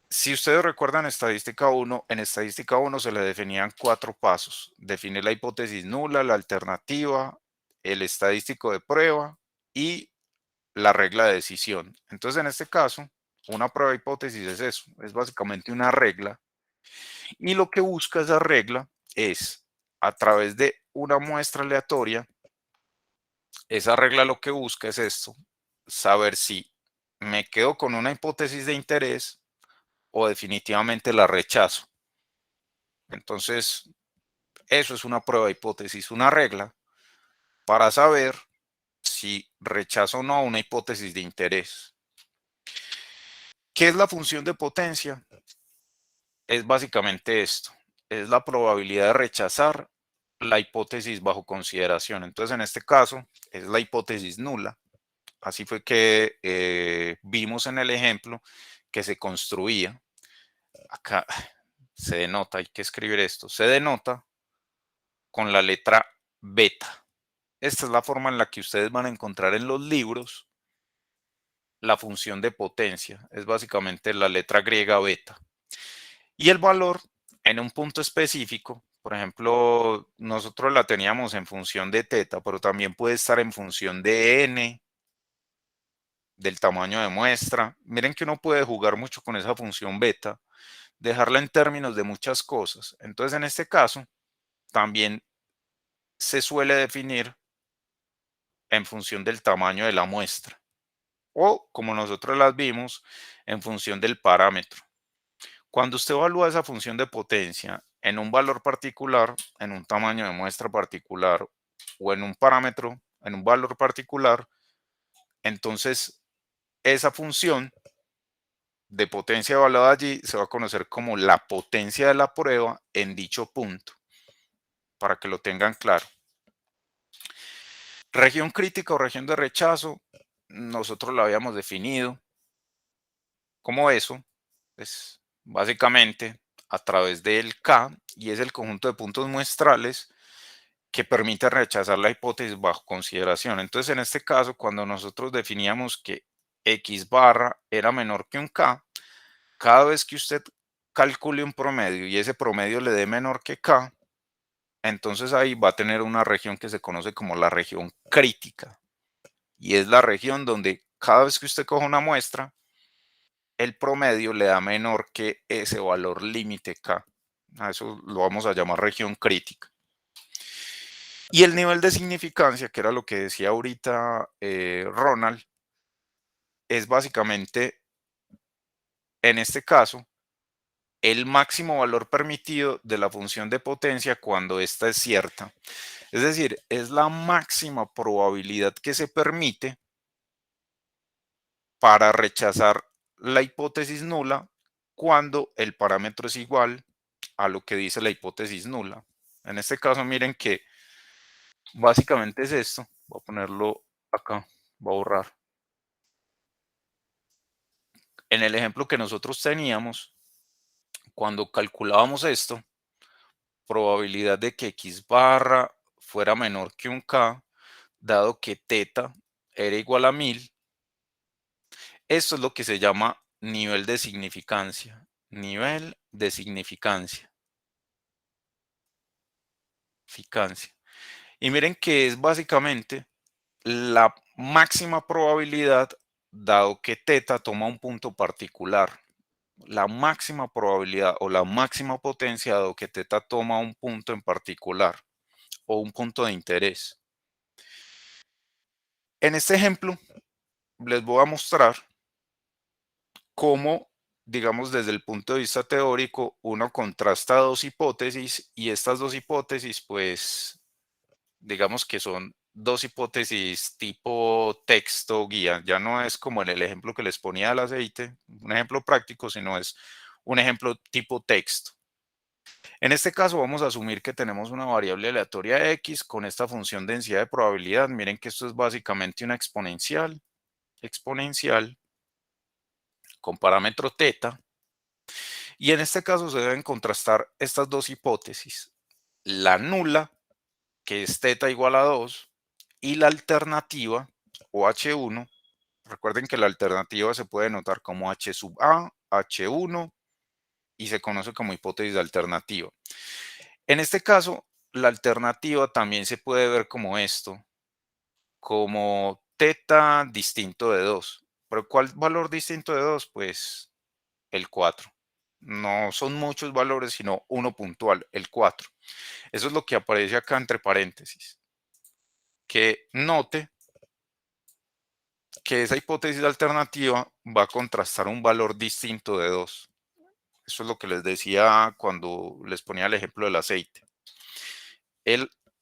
Si ustedes recuerdan estadística 1, en estadística 1 se le definían 4 pasos. Definir la hipótesis nula, la alternativa, el estadístico de prueba y la regla de decisión. Entonces, en este caso, una prueba de hipótesis es eso, es básicamente una regla. Y lo que busca esa regla es, a través de una muestra aleatoria, esa regla lo que busca es esto, saber si me quedo con una hipótesis de interés o definitivamente la rechazo. Entonces, eso es una prueba de hipótesis, una regla para saber si rechazo o no una hipótesis de interés. ¿Qué es la función de potencia? Es básicamente esto, es la probabilidad de rechazar la hipótesis bajo consideración. Entonces, en este caso, es la hipótesis nula. Así fue que vimos en el ejemplo que se construía. Acá se denota, hay que escribir esto, se denota con la letra beta. Esta es la forma en la que ustedes van a encontrar en los libros la función de potencia, es básicamente la letra griega beta. Y el valor en un punto específico, por ejemplo, nosotros la teníamos en función de teta, pero también puede estar en función de n, del tamaño de muestra. Miren que uno puede jugar mucho con esa función beta, dejarla en términos de muchas cosas. Entonces, en este caso, también se suele definir en función del tamaño de la muestra o, como nosotros las vimos, en función del parámetro. Cuando usted evalúa esa función de potencia en un valor particular, en un tamaño de muestra particular o en un parámetro, en un valor particular, entonces esa función de potencia evaluada allí se va a conocer como la potencia de la prueba en dicho punto, para que lo tengan claro. Región crítica o región de rechazo, nosotros la habíamos definido como eso, pues básicamente a través del K, y es el conjunto de puntos muestrales que permite rechazar la hipótesis bajo consideración. Entonces, en este caso, cuando nosotros definíamos que X barra era menor que un K, cada vez que usted calcule un promedio y ese promedio le dé menor que K, entonces ahí va a tener una región que se conoce como la región crítica. Y es la región donde cada vez que usted coge una muestra, el promedio le da menor que ese valor límite K. A eso lo vamos a llamar región crítica. Y el nivel de significancia, que era lo que decía ahorita Ronald, es básicamente, en este caso, el máximo valor permitido de la función de potencia cuando ésta es cierta. Es decir, es la máxima probabilidad que se permite para rechazar la hipótesis nula cuando el parámetro es igual a lo que dice la hipótesis nula. En este caso, miren que básicamente es esto. Voy a ponerlo acá, voy a borrar. En el ejemplo que nosotros teníamos, cuando calculábamos esto, probabilidad de que X barra fuera menor que un K, dado que teta era igual a 1000, esto es lo que se llama nivel de significancia. Nivel de significancia. Y miren que es básicamente la máxima probabilidad, dado que teta toma un punto particular. La máxima probabilidad o la máxima potencia, dado que teta toma un punto en particular o un punto de interés. En este ejemplo, les voy a mostrar cómo, digamos, desde el punto de vista teórico, uno contrasta dos hipótesis y estas dos hipótesis, pues, digamos que son dos hipótesis tipo texto guía. Ya no es como en el ejemplo que les ponía del aceite, un ejemplo práctico, sino es un ejemplo tipo texto. En este caso vamos a asumir que tenemos una variable aleatoria x con esta función densidad de probabilidad. Miren que esto es básicamente una exponencial con parámetro teta. Y en este caso se deben contrastar estas dos hipótesis. La nula, que es teta igual a 2, y la alternativa, o H1. Recuerden que la alternativa se puede notar como H sub A, H1, y se conoce como hipótesis alternativa. En este caso, la alternativa también se puede ver como esto, como teta distinto de 2. ¿Pero cuál valor distinto de 2? Pues el 4. No son muchos valores, sino uno puntual, el 4. Eso es lo que aparece acá entre paréntesis. Que note que esa hipótesis alternativa va a contrastar un valor distinto de 2. Eso es lo que les decía cuando les ponía el ejemplo del aceite.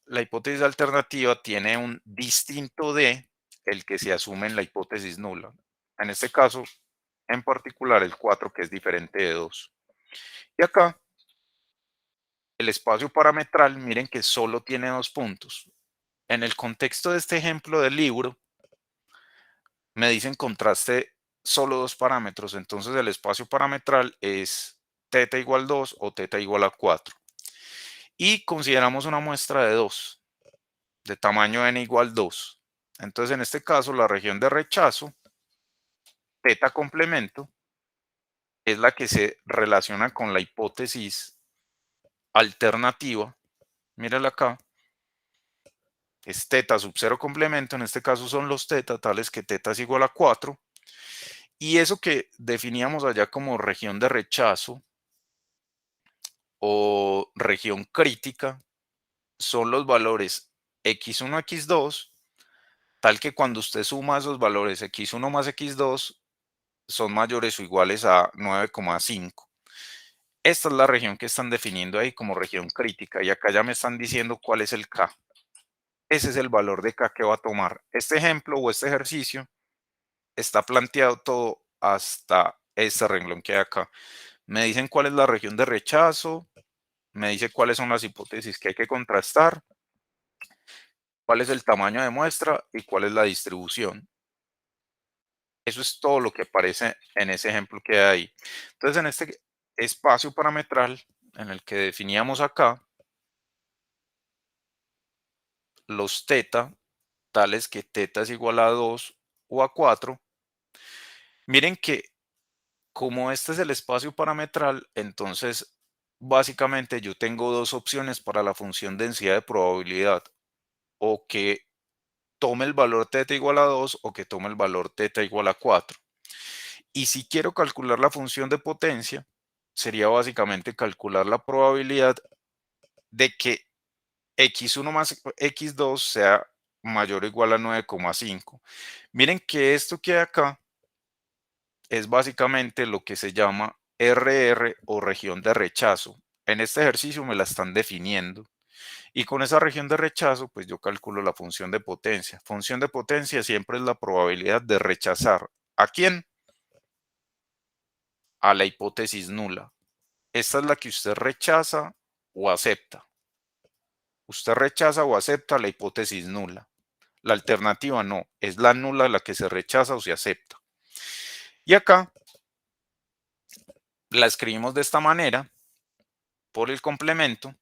La hipótesis alternativa tiene un distinto de el que se asume en la hipótesis nula. En este caso, en particular, el 4, que es diferente de 2. Y acá, el espacio parametral, miren que solo tiene 2 puntos. En el contexto de este ejemplo del libro, me dicen contraste solo 2 parámetros. Entonces, el espacio parametral es teta igual 2 o teta igual a 4. Y consideramos una muestra de 2, de tamaño n igual 2. Entonces, en este caso, la región de rechazo teta complemento es la que se relaciona con la hipótesis alternativa. Mírala acá. Es teta sub 0 complemento, en este caso son los teta, tales que teta es igual a 4. Y eso que definíamos allá como región de rechazo o región crítica son los valores x1, x2, tal que cuando usted suma esos valores x1 más x2 son mayores o iguales a 9,5. Esta es la región que están definiendo ahí como región crítica y acá ya me están diciendo cuál es el K. Ese es el valor de K que va a tomar. Este ejemplo o este ejercicio está planteado todo hasta este renglón que hay acá. Me dicen cuál es la región de rechazo, me dice cuáles son las hipótesis que hay que contrastar, cuál es el tamaño de muestra y cuál es la distribución. Eso es todo lo que aparece en ese ejemplo que hay ahí. Entonces, en este espacio parametral en el que definíamos acá, los teta, tales que teta es igual a 2 o a 4, miren que como este es el espacio parametral, entonces básicamente yo tengo dos opciones para la función densidad de probabilidad, o que tome el valor teta igual a 2 o que tome el valor teta igual a 4. Y si quiero calcular la función de potencia, sería básicamente calcular la probabilidad de que x1 más x2 sea mayor o igual a 9,5. Miren que esto que hay acá es básicamente lo que se llama RR o región de rechazo. En este ejercicio me la están definiendo. Y con esa región de rechazo, pues yo calculo la función de potencia. Función de potencia siempre es la probabilidad de rechazar. ¿A quién? A la hipótesis nula. Esta es la que usted rechaza o acepta. Usted rechaza o acepta la hipótesis nula. La alternativa no, es la nula la que se rechaza o se acepta. Y acá la escribimos de esta manera por el complemento.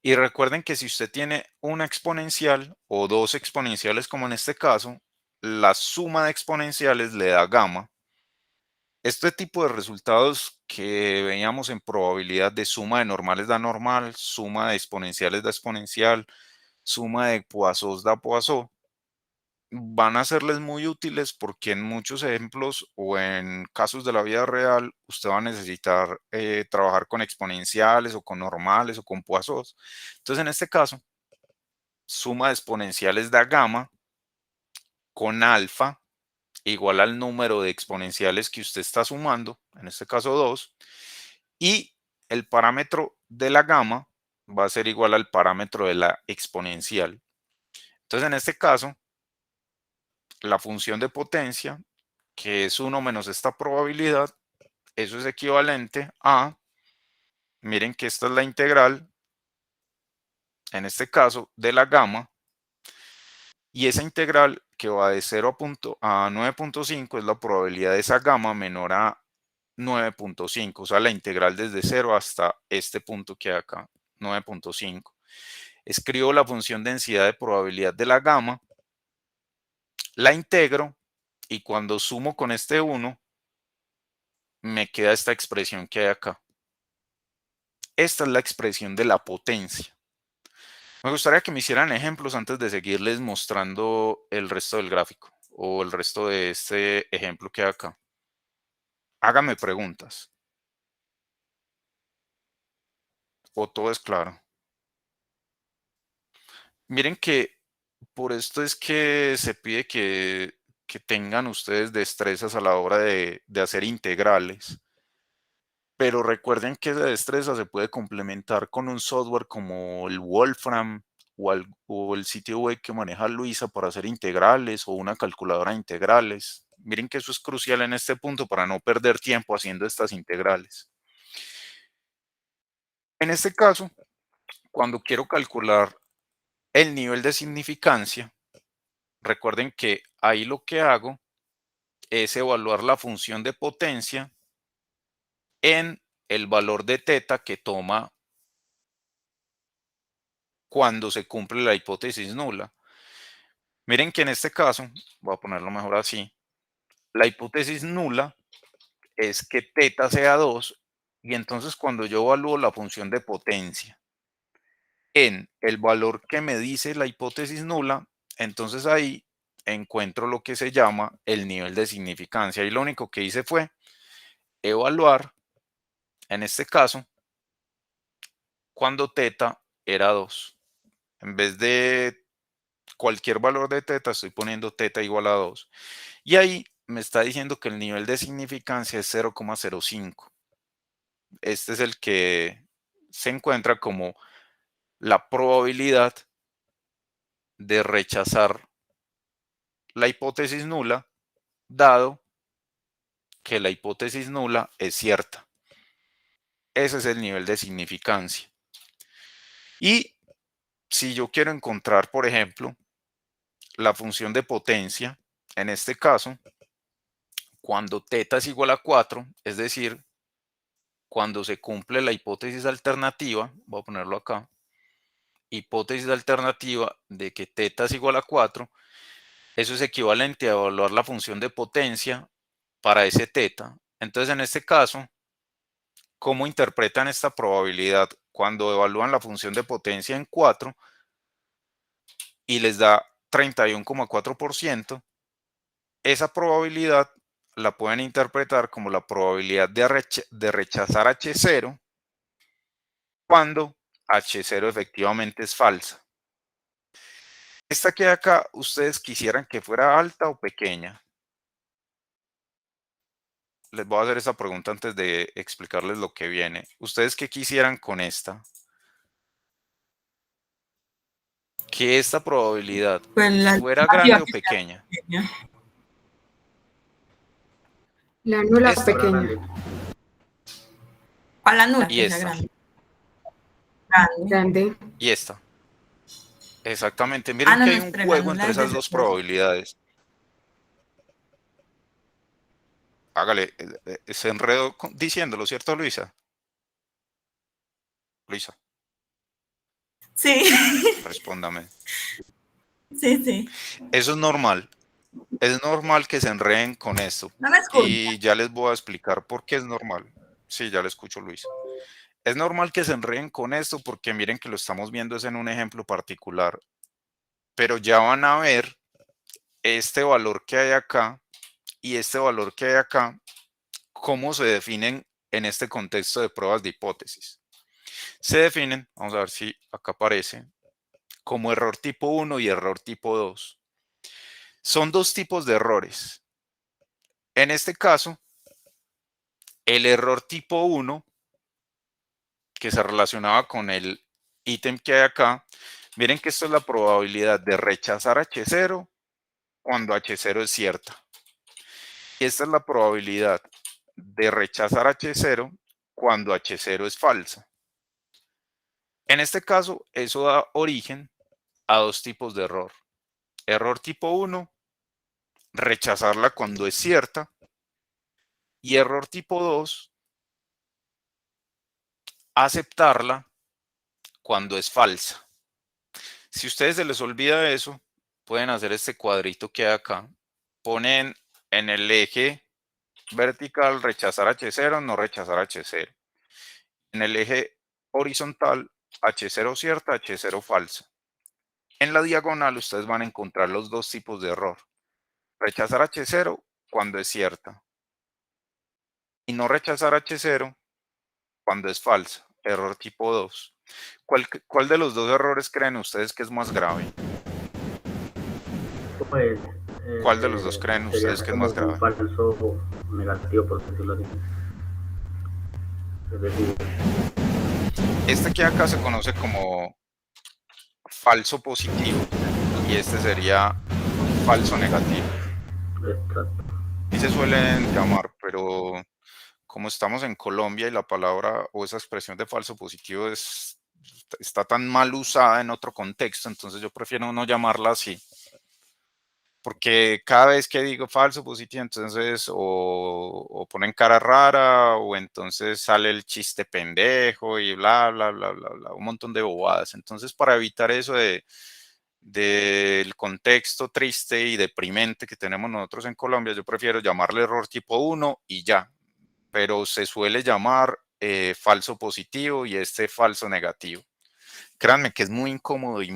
Y recuerden que si usted tiene una exponencial o dos exponenciales como en este caso, la suma de exponenciales le da gamma. Este tipo de resultados que veíamos en probabilidad de suma de normales da normal, suma de exponenciales da exponencial, suma de Poisson da Poisson, van a serles muy útiles porque en muchos ejemplos o en casos de la vida real usted va a necesitar trabajar con exponenciales o con normales o con Poissons. Entonces en este caso, suma de exponenciales da gamma con alfa igual al número de exponenciales que usted está sumando, en este caso 2, y el parámetro de la gamma va a ser igual al parámetro de la exponencial. Entonces, en este caso, la función de potencia, que es 1 menos esta probabilidad, eso es equivalente a, miren que esta es la integral, en este caso, de la gamma, y esa integral que va de 0 a 9,5 es la probabilidad de esa gamma menor a 9,5, o sea, la integral desde 0 hasta este punto que hay acá, 9,5. Escribo la función densidad de probabilidad de la gamma, la integro y cuando sumo con este 1, me queda esta expresión que hay acá. Esta es la expresión de la potencia. Me gustaría que me hicieran ejemplos antes de seguirles mostrando el resto del gráfico o el resto de este ejemplo que hay acá. Hágame preguntas. O todo es claro. Miren que por esto es que se pide que tengan ustedes destrezas a la hora de hacer integrales. Pero recuerden que esa destreza se puede complementar con un software como el Wolfram o el sitio web que maneja Luisa para hacer integrales o una calculadora de integrales. Miren que eso es crucial en este punto para no perder tiempo haciendo estas integrales. En este caso, cuando quiero calcular el nivel de significancia, recuerden que ahí lo que hago es evaluar la función de potencia en el valor de teta que toma cuando se cumple la hipótesis nula. Miren que en este caso, voy a ponerlo mejor así, La hipótesis nula es que teta sea 2 y entonces cuando yo evalúo la función de potencia en el valor que me dice la hipótesis nula, entonces ahí encuentro lo que se llama el nivel de significancia. Y lo único que hice fue evaluar, en este caso, cuando teta era 2. En vez de cualquier valor de teta, estoy poniendo teta igual a 2. Y ahí me está diciendo que el nivel de significancia es 0,05. Este es el que se encuentra como la probabilidad de rechazar la hipótesis nula, dado que la hipótesis nula es cierta. Ese es el nivel de significancia. Y si yo quiero encontrar, por ejemplo, la función de potencia, en este caso, cuando teta es igual a 4, es decir, cuando se cumple la hipótesis alternativa, voy a ponerlo acá, hipótesis alternativa de que teta es igual a 4, eso es equivalente a evaluar la función de potencia para ese teta. Entonces, en este caso, ¿cómo interpretan esta probabilidad cuando evalúan la función de potencia en 4 y les da 31,4%? Esa probabilidad la pueden interpretar como la probabilidad de rechazar H0 cuando H0 efectivamente es falsa. Esta que hay acá, ¿ustedes quisieran que fuera alta o pequeña? Les voy a hacer esa pregunta antes de explicarles lo que viene. ¿Ustedes qué quisieran con esta? Que esta probabilidad Pues la fuera alternativa grande o que sea pequeña. pequeña. La nula Esta pequeña. ¿Cuál la nula? y Que sea esta. grande. Grande. Grande. Y esta. Exactamente. Miren No, que no, hay un espera, la juego nula entre es de esas dos 0. probabilidades. Hágale ese enredo diciéndolo, ¿cierto, Luisa? Luisa, Sí, respóndame. sí, sí. Eso es normal. Es normal que se enreden con esto. No me escucha. Y ya les voy a explicar por qué es normal. Sí, ya le escucho, Luisa. Es normal que se enreden con esto porque miren que lo estamos viendo es en un ejemplo particular. Pero ya van a ver este valor que hay acá y este valor que hay acá, cómo se definen en este contexto de pruebas de hipótesis. Se definen, vamos a ver si acá aparece, como error tipo 1 y error tipo 2. Son dos tipos de errores. En este caso, el error tipo 1, que se relacionaba con el ítem que hay acá, miren que esto es la probabilidad de rechazar H0 cuando H0 es cierta. Y esta es la probabilidad de rechazar H0 cuando H0 es falsa. En este caso, eso da origen a dos tipos de error. Error tipo 1, rechazarla cuando es cierta. Y error tipo 2, aceptarla cuando es falsa. Si a ustedes se les olvida eso, pueden hacer este cuadrito que hay acá. Ponen en el eje vertical rechazar H0, no rechazar H0. En el eje horizontal, H0 cierta, H0 falsa. En la diagonal ustedes van a encontrar los dos tipos de error. Rechazar H0 cuando es cierta. Y no rechazar H0 cuando es falsa. Error tipo 2. ¿Cuál de los dos errores creen ustedes que es más grave? Pues, ¿Cuál de los dos creen sería ustedes que es como más un grave? falso negativo, por decirlo así. Es decir, Este que acá se conoce como falso positivo y este sería falso negativo. exacto. Y se suelen llamar, pero como estamos en Colombia y la palabra o esa expresión de falso positivo está tan mal usada en otro contexto, entonces yo prefiero no llamarla así. Porque cada vez que digo falso positivo, entonces o ponen cara rara o entonces sale el chiste pendejo y bla, bla, bla, bla, bla, un montón de bobadas. Entonces, para evitar eso del contexto triste y deprimente que tenemos nosotros en Colombia, yo prefiero llamarle error tipo 1 y ya, pero se suele llamar falso positivo y falso negativo. Créanme que es muy incómodo y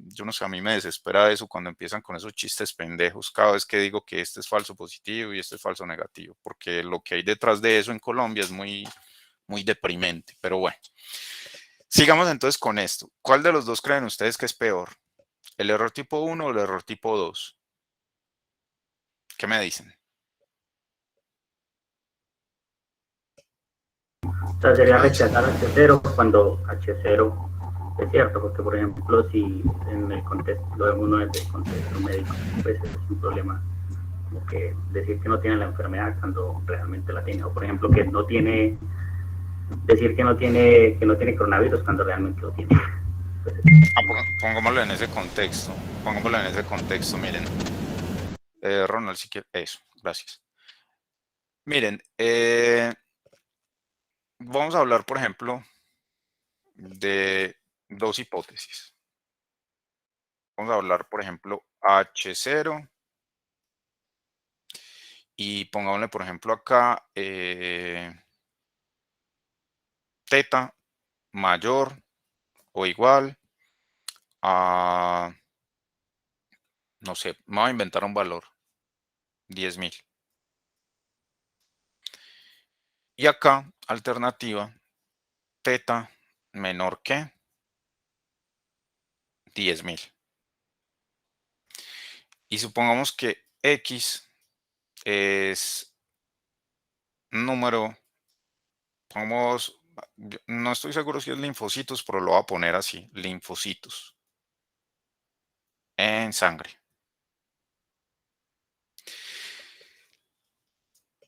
yo no sé, a mí me desespera eso cuando empiezan con esos chistes pendejos cada vez que digo que este es falso positivo y este es falso negativo, porque lo que hay detrás de eso en Colombia es muy deprimente, pero bueno. Sigamos entonces con esto. ¿Cuál de los dos creen ustedes que es peor? ¿El error tipo 1 o el error tipo 2? ¿Qué me dicen? O sea, sería rechazar H0 cuando H0 es cierto, porque por ejemplo, si en el contexto, lo vemos uno desde el contexto médico, pues es un problema como que decir que no tiene la enfermedad cuando realmente la tiene, o por ejemplo que no tiene, decir que no tiene coronavirus cuando realmente lo tiene. Pues, Pongámoslo en ese contexto. Pongámoslo en ese contexto, miren. Ronald, si quiere. Eso, gracias. Miren, vamos a hablar, por ejemplo, de dos hipótesis. Vamos a hablar, por ejemplo, H0 y pongámosle, por ejemplo, acá teta mayor o igual a, no sé, me voy a inventar un valor, 10.000. Y acá, alternativa, teta menor que 10.000. Y supongamos que X es un número, pongamos, no estoy seguro si es linfocitos, pero lo voy a poner así, linfocitos en sangre.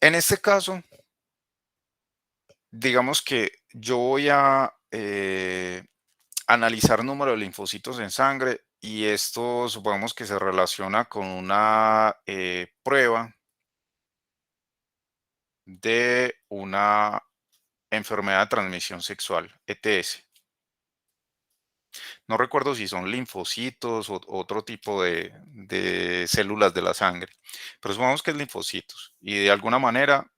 En este caso, digamos que yo voy a analizar número de linfocitos en sangre y esto supongamos que se relaciona con una prueba de una enfermedad de transmisión sexual, ETS. No recuerdo si son linfocitos o otro tipo de células de la sangre, pero supongamos que es linfocitos y de alguna manera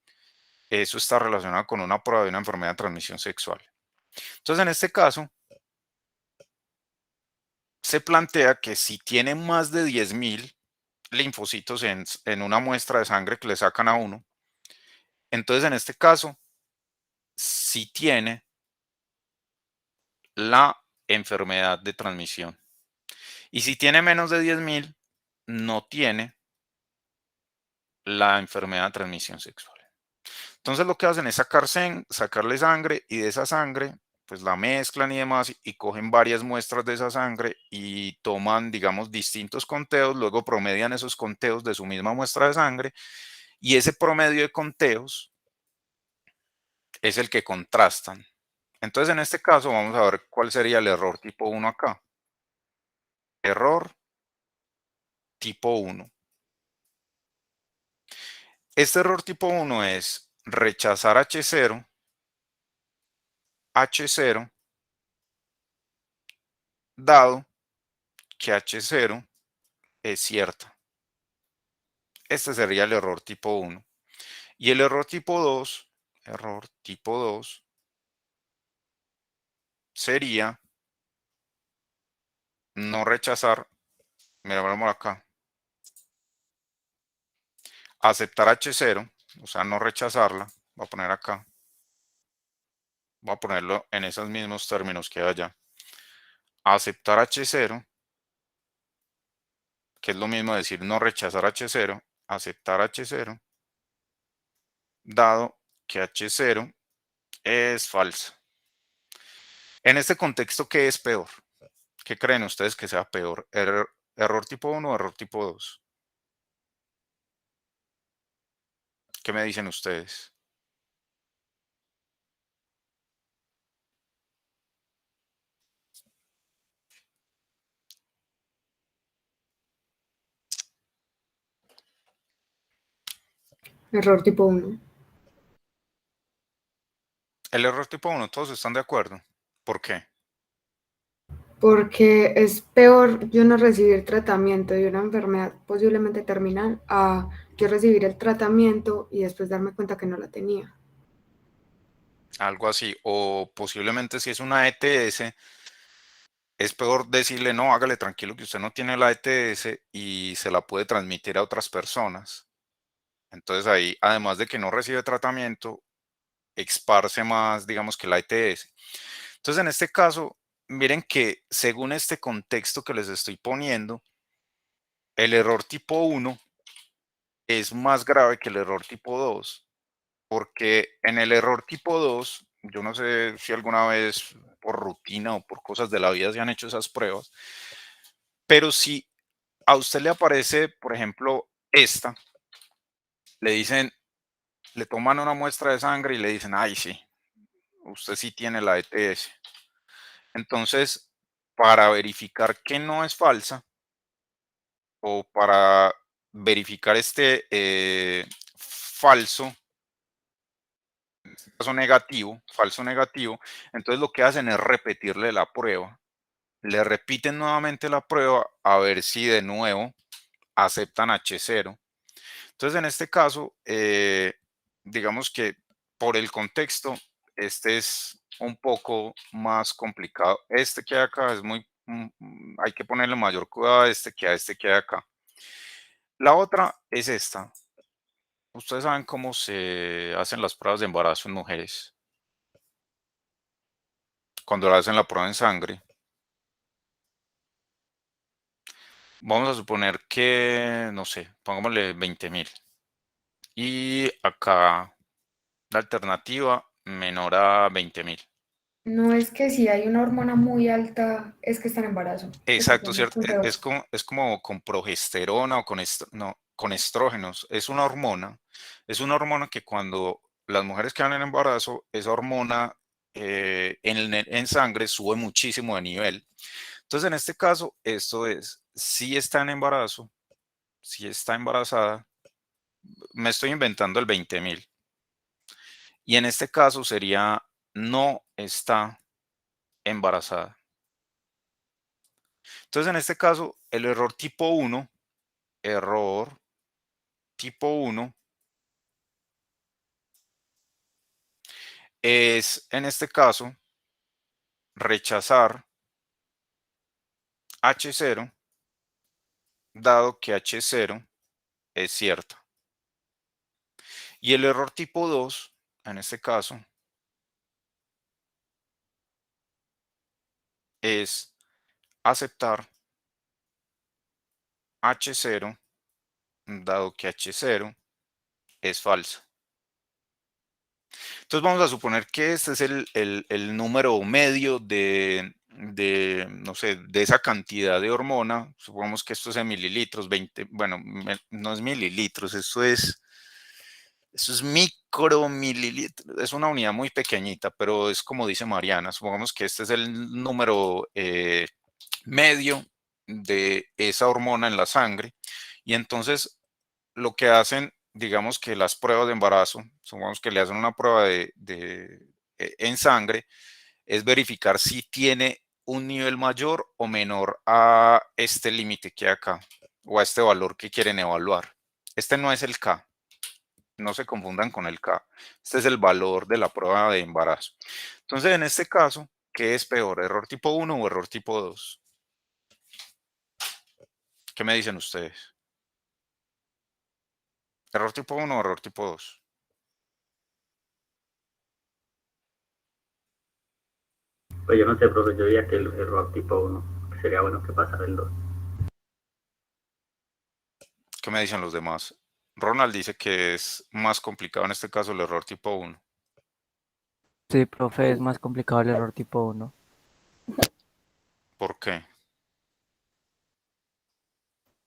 eso está relacionado con una prueba de una enfermedad de transmisión sexual. Entonces, en este caso, se plantea que si tiene más de 10.000 linfocitos en una muestra de sangre que le sacan a uno, entonces en este caso, sí tiene la enfermedad de transmisión. Y si tiene menos de 10.000, no tiene la enfermedad de transmisión sexual. Entonces lo que hacen es sacarle sangre y de esa sangre pues la mezclan y demás y cogen varias muestras de esa sangre y toman, digamos, distintos conteos, luego promedian esos conteos de su misma muestra de sangre y ese promedio de conteos es el que contrastan. Entonces en este caso vamos a ver cuál sería el error tipo 1 acá. Error tipo 1. Este error tipo 1 es rechazar H0, dado que H0 es cierta. Este sería el error tipo 1. Y el error tipo 2 sería no rechazar, mira, vamos acá, aceptar H0, o sea, no rechazarla, voy a poner acá, voy a ponerlo en esos mismos términos que allá. Aceptar H0, que es lo mismo decir no rechazar H0, aceptar H0, dado que H0 es falsa. En este contexto, ¿qué es peor? ¿Qué creen ustedes que sea peor? ¿Error tipo 1 o error tipo 2? ¿Qué me dicen ustedes? Error tipo 1. El error tipo 1, todos están de acuerdo. ¿Por qué? porque es peor yo no recibir tratamiento de una enfermedad posiblemente terminal a yo recibir el tratamiento y después darme cuenta que no la tenía. Algo así. O posiblemente si es una ETS, es peor decirle, no, hágale tranquilo que usted no tiene la ETS y se la puede transmitir a otras personas. Entonces ahí, además de que no recibe tratamiento, esparce más, digamos, que la ETS. Entonces en este caso, miren que según este contexto que les estoy poniendo, el error tipo 1 es más grave que el error tipo 2, porque en el error tipo 2, yo no sé si alguna vez por rutina o por cosas de la vida se han hecho esas pruebas, pero si a usted le aparece, por ejemplo, esta, le dicen, le toman una muestra de sangre y le dicen, ay, sí, usted sí tiene la ETS. Entonces, para verificar que no es falsa o para verificar este falso negativo, entonces lo que hacen es repetirle la prueba. Le repiten nuevamente la prueba a ver si de nuevo aceptan H0. Entonces, en este caso, digamos que por el contexto, este es un poco más complicado. Este que hay acá es muy, hay que ponerle mayor cuidado a este que hay acá. La otra es esta. Ustedes saben cómo se hacen las pruebas de embarazo en mujeres. Cuando le hacen la prueba en sangre, vamos a suponer que, no sé, pongámosle 20.000. Y acá la alternativa menor a 20.000. No es que si hay una hormona muy alta, es que está en embarazo. Exacto, Escuchamos cierto. con peor. Es como con progesterona o no, con estrógenos. Es una hormona que cuando las mujeres quedan en embarazo, esa hormona en sangre sube muchísimo de nivel. Entonces, en este caso, esto es, si está en embarazo, si está embarazada, me estoy inventando el 20.000. Y en este caso sería no está embarazada. Entonces, en este caso, el error tipo 1, es en este caso rechazar H0, dado que H0 es cierta. Y el error tipo 2, en este caso, es aceptar H0, dado que H0 es falsa. Entonces vamos a suponer que este es el número medio no sé, de esa cantidad de hormona. Supongamos que esto es en mililitros, 20, bueno, no es mililitros, eso es micromililitros, es una unidad muy pequeñita, pero es como dice Mariana, supongamos que este es el número medio de esa hormona en la sangre, y entonces lo que hacen, digamos que las pruebas de embarazo, supongamos que le hacen una prueba en sangre, es verificar si tiene un nivel mayor o menor a este límite que hay acá, o a este valor que quieren evaluar. Este no es el K, no se confundan con el K. Este es el valor de la prueba de embarazo. Entonces, en este caso, ¿qué es peor, error tipo 1 o error tipo 2? ¿Qué me dicen ustedes? ¿Error tipo 1 o error tipo 2? Pues yo no sé, profe, yo diría que el error tipo 1 sería bueno que pasara el 2. ¿Qué me dicen los demás? Ronald dice que es más complicado en este caso el error tipo 1. Sí, profe, es más complicado el error tipo 1. ¿Por qué?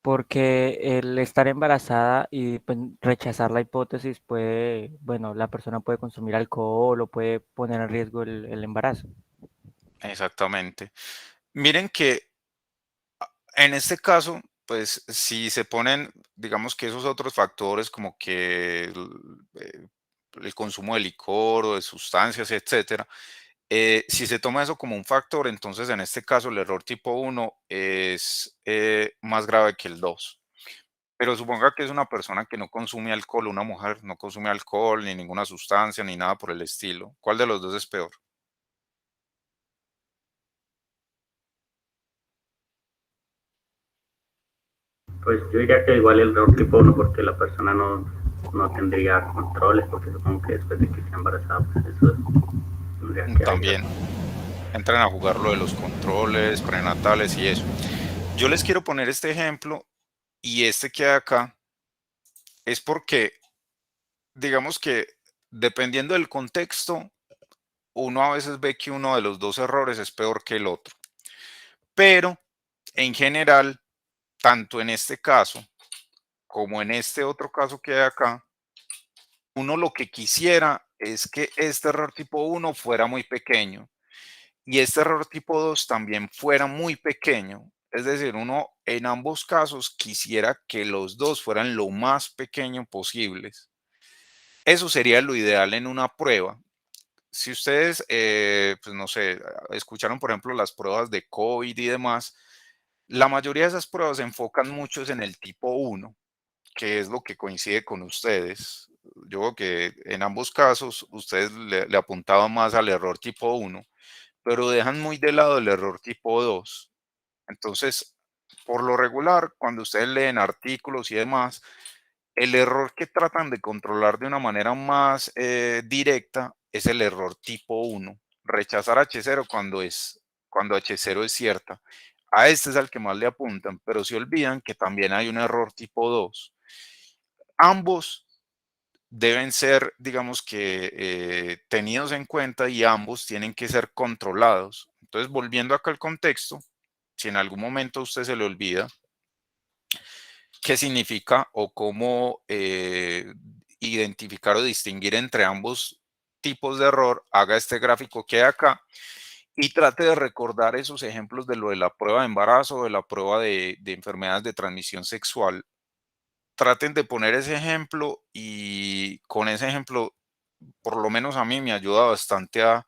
Porque el estar embarazada y pues, rechazar la hipótesis puede, bueno, la persona puede consumir alcohol o puede poner en riesgo el embarazo. Exactamente. Miren que en este caso, pues si se ponen, digamos que esos otros factores como que el consumo de licor o de sustancias, etcétera, Si se toma eso como un factor, entonces en este caso el error tipo 1 es más grave que el 2. Pero suponga que es una persona que no consume alcohol, una mujer no consume alcohol, ni ninguna sustancia, ni nada por el estilo. ¿Cuál de los dos es peor? Pues yo diría que igual el error tipo 1 porque la persona no tendría controles, porque supongo que después de que esté embarazada, pues eso tendría que haber. También entran a jugar lo de los controles prenatales y eso. Yo les quiero poner este ejemplo y este que hay acá es porque, digamos que dependiendo del contexto, uno a veces ve que uno de los dos errores es peor que el otro. Pero en general, tanto en este caso como en este otro caso que hay acá, uno lo que quisiera es que este error tipo 1 fuera muy pequeño y este error tipo 2 también fuera muy pequeño. Es decir, uno en ambos casos quisiera que los dos fueran lo más pequeño posibles. Eso sería lo ideal en una prueba. Si ustedes, pues no sé, escucharon por ejemplo las pruebas de COVID y demás, la mayoría de esas pruebas se enfocan mucho en el tipo 1, que es lo que coincide con ustedes. Yo creo que en ambos casos ustedes le apuntaban más al error tipo 1, pero dejan muy de lado el error tipo 2. Entonces, por lo regular, cuando ustedes leen artículos y demás, el error que tratan de controlar de una manera más directa es el error tipo 1. Rechazar H0 cuando H0 es cierta. A este es al que más le apuntan, pero se olvidan que también hay un error tipo 2. Ambos deben ser, digamos que, tenidos en cuenta y ambos tienen que ser controlados. Entonces, volviendo acá al contexto, si en algún momento a usted se le olvida qué significa o cómo identificar o distinguir entre ambos tipos de error, haga este gráfico que hay acá y trate de recordar esos ejemplos de lo de la prueba de embarazo, de la prueba de enfermedades de transmisión sexual. Traten de poner ese ejemplo y con ese ejemplo, por lo menos a mí me ayuda bastante a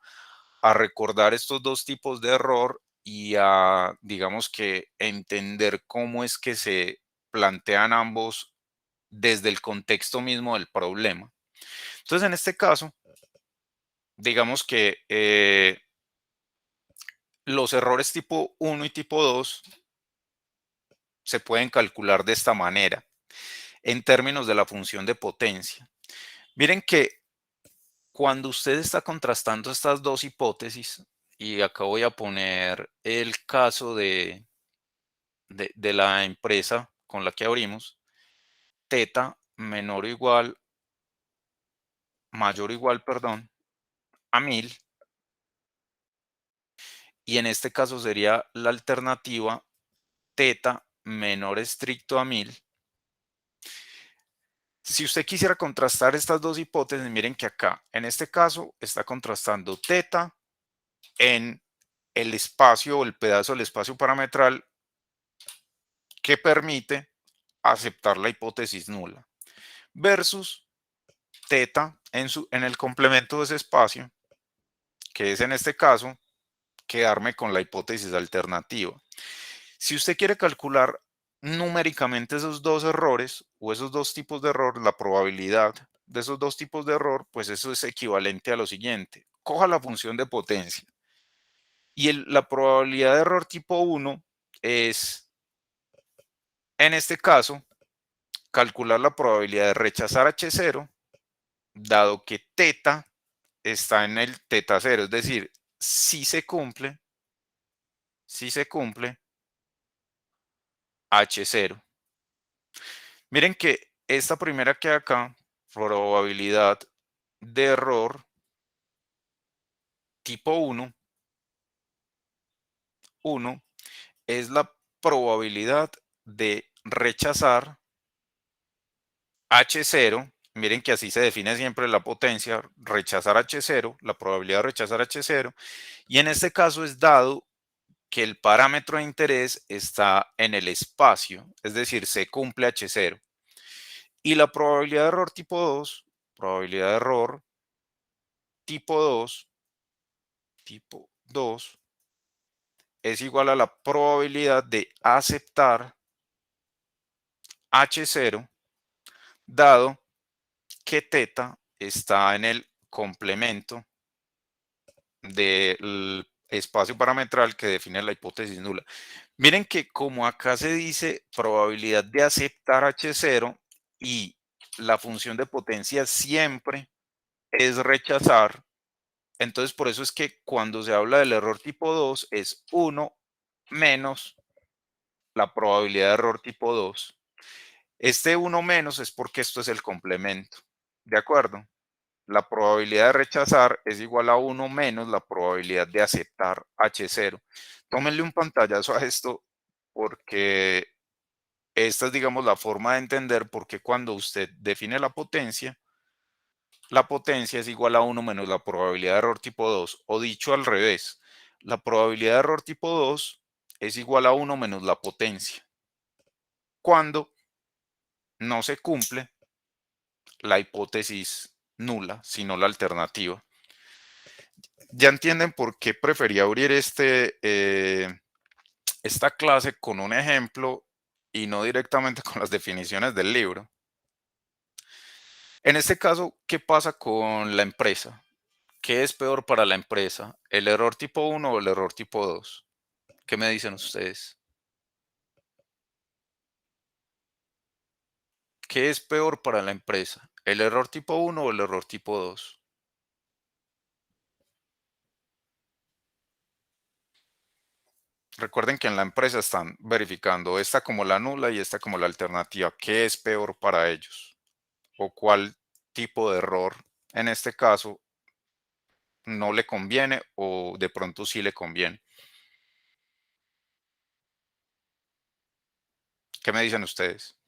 recordar estos dos tipos de error y a, digamos que, entender cómo es que se plantean ambos desde el contexto mismo del problema. Entonces, en este caso, digamos que los errores tipo 1 y tipo 2 se pueden calcular de esta manera en términos de la función de potencia. Miren que cuando usted está contrastando estas dos hipótesis, y acá voy a poner el caso de la empresa con la que abrimos, teta menor o igual, mayor o igual, perdón, a 1000, y en este caso sería la alternativa teta menor estricto a 1000. Si usted quisiera contrastar estas dos hipótesis, miren que acá, en este caso, está contrastando teta en el espacio o el pedazo del espacio parametral que permite aceptar la hipótesis nula, versus teta en el complemento de ese espacio, que es en este caso quedarme con la hipótesis alternativa. Si usted quiere calcular numéricamente esos dos errores o esos dos tipos de error, la probabilidad de esos dos tipos de error, pues eso es equivalente a lo siguiente. Coja la función de potencia y la probabilidad de error tipo 1 es, en este caso, calcular la probabilidad de rechazar H0, dado que teta está en el teta 0, es decir, si se cumple H0. Miren que esta primera que hay acá, probabilidad de error tipo 1, es la probabilidad de rechazar H0. Miren que así se define siempre la potencia, rechazar H0, la probabilidad de rechazar H0. Y en este caso es dado que el parámetro de interés está en el espacio, es decir, se cumple H0. Y la probabilidad de error tipo 2, probabilidad de error tipo 2 tipo 2 es igual a la probabilidad de aceptar H0, dado que teta está en el complemento del espacio parametral que define la hipótesis nula. Miren que como acá se dice probabilidad de aceptar H0 y la función de potencia siempre es rechazar, entonces por eso es que cuando se habla del error tipo 2 es 1 menos la probabilidad de error tipo 2. Este 1 menos es porque esto es el complemento, ¿de acuerdo? La probabilidad de rechazar es igual a 1 menos la probabilidad de aceptar H0. Tómenle un pantallazo a esto porque esta es, digamos, la forma de entender por qué cuando usted define la potencia es igual a 1 menos la probabilidad de error tipo 2, o dicho al revés, la probabilidad de error tipo 2 es igual a 1 menos la potencia. Cuando no se cumple la hipótesis nula, sino la alternativa. Ya entienden por qué preferí abrir esta clase con un ejemplo y no directamente con las definiciones del libro. En este caso, ¿qué pasa con la empresa? ¿Qué es peor para la empresa? ¿El error tipo 1 o el error tipo 2? ¿Qué me dicen ustedes? ¿Qué es peor para la empresa? ¿El error tipo 1 o el error tipo 2? Recuerden que en la empresa están verificando esta como la nula y esta como la alternativa. ¿Qué es peor para ellos? ¿O cuál tipo de error en este caso no le conviene o de pronto sí le conviene? ¿Qué me dicen ustedes?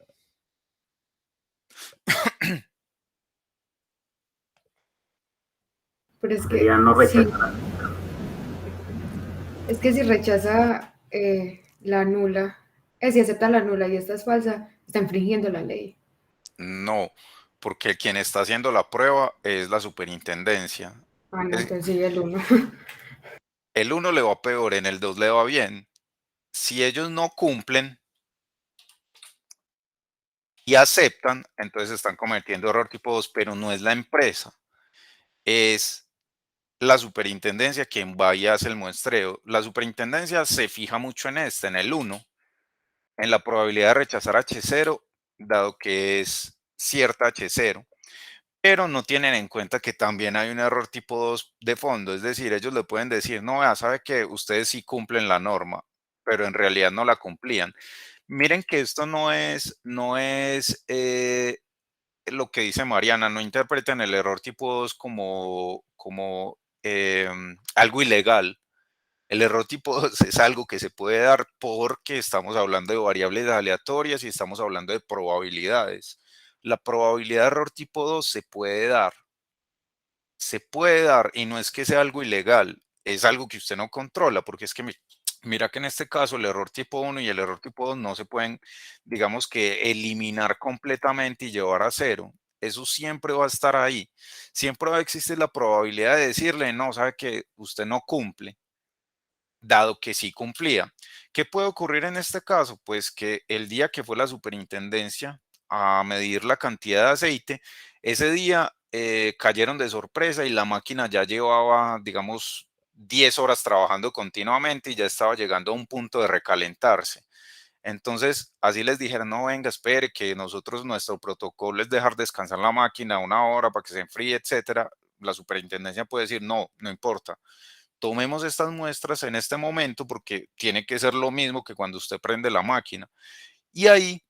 Pero es Sería que no sí, rechazar. es que si rechaza la nula, si acepta la nula y esta es falsa, está infringiendo la ley. No, porque quien está haciendo la prueba es la superintendencia. Ah, no, Es- entonces sí, el 1. El 1 le va peor, en el 2 le va bien. Si ellos no cumplen y aceptan, entonces están cometiendo error tipo 2, pero no es la empresa, es la superintendencia quien va y hace el muestreo. La superintendencia se fija mucho en el 1, en la probabilidad de rechazar H0, dado que es cierta H0, pero no tienen en cuenta que también hay un error tipo 2 de fondo, es decir, ellos le pueden decir, no, vea, sabe que ustedes sí cumplen la norma, pero en realidad no la cumplían. Miren que esto no es lo que dice Mariana, no interpreten el error tipo 2 como algo ilegal. El error tipo 2 es algo que se puede dar porque estamos hablando de variables aleatorias y estamos hablando de probabilidades. La probabilidad de error tipo 2 se puede dar y no es que sea algo ilegal, es algo que usted no controla, porque es que mira que en este caso el error tipo 1 y el error tipo 2 no se pueden, digamos que eliminar completamente y llevar a cero. Eso siempre va a estar ahí. Siempre va a existir la probabilidad de decirle, no, sabe que usted no cumple, dado que sí cumplía. ¿Qué puede ocurrir en este caso? Pues que el día que fue la superintendencia a medir la cantidad de aceite, ese día cayeron de sorpresa y la máquina ya llevaba, digamos, 10 horas trabajando continuamente y ya estaba llegando a un punto de recalentarse. Entonces, así les dijeron, no, venga, espere, que nosotros, nuestro protocolo es dejar descansar la máquina 1 hora para que se enfríe, etcétera. La superintendencia puede decir, no, no importa, tomemos estas muestras en este momento porque tiene que ser lo mismo que cuando usted prende la máquina. Y ahí,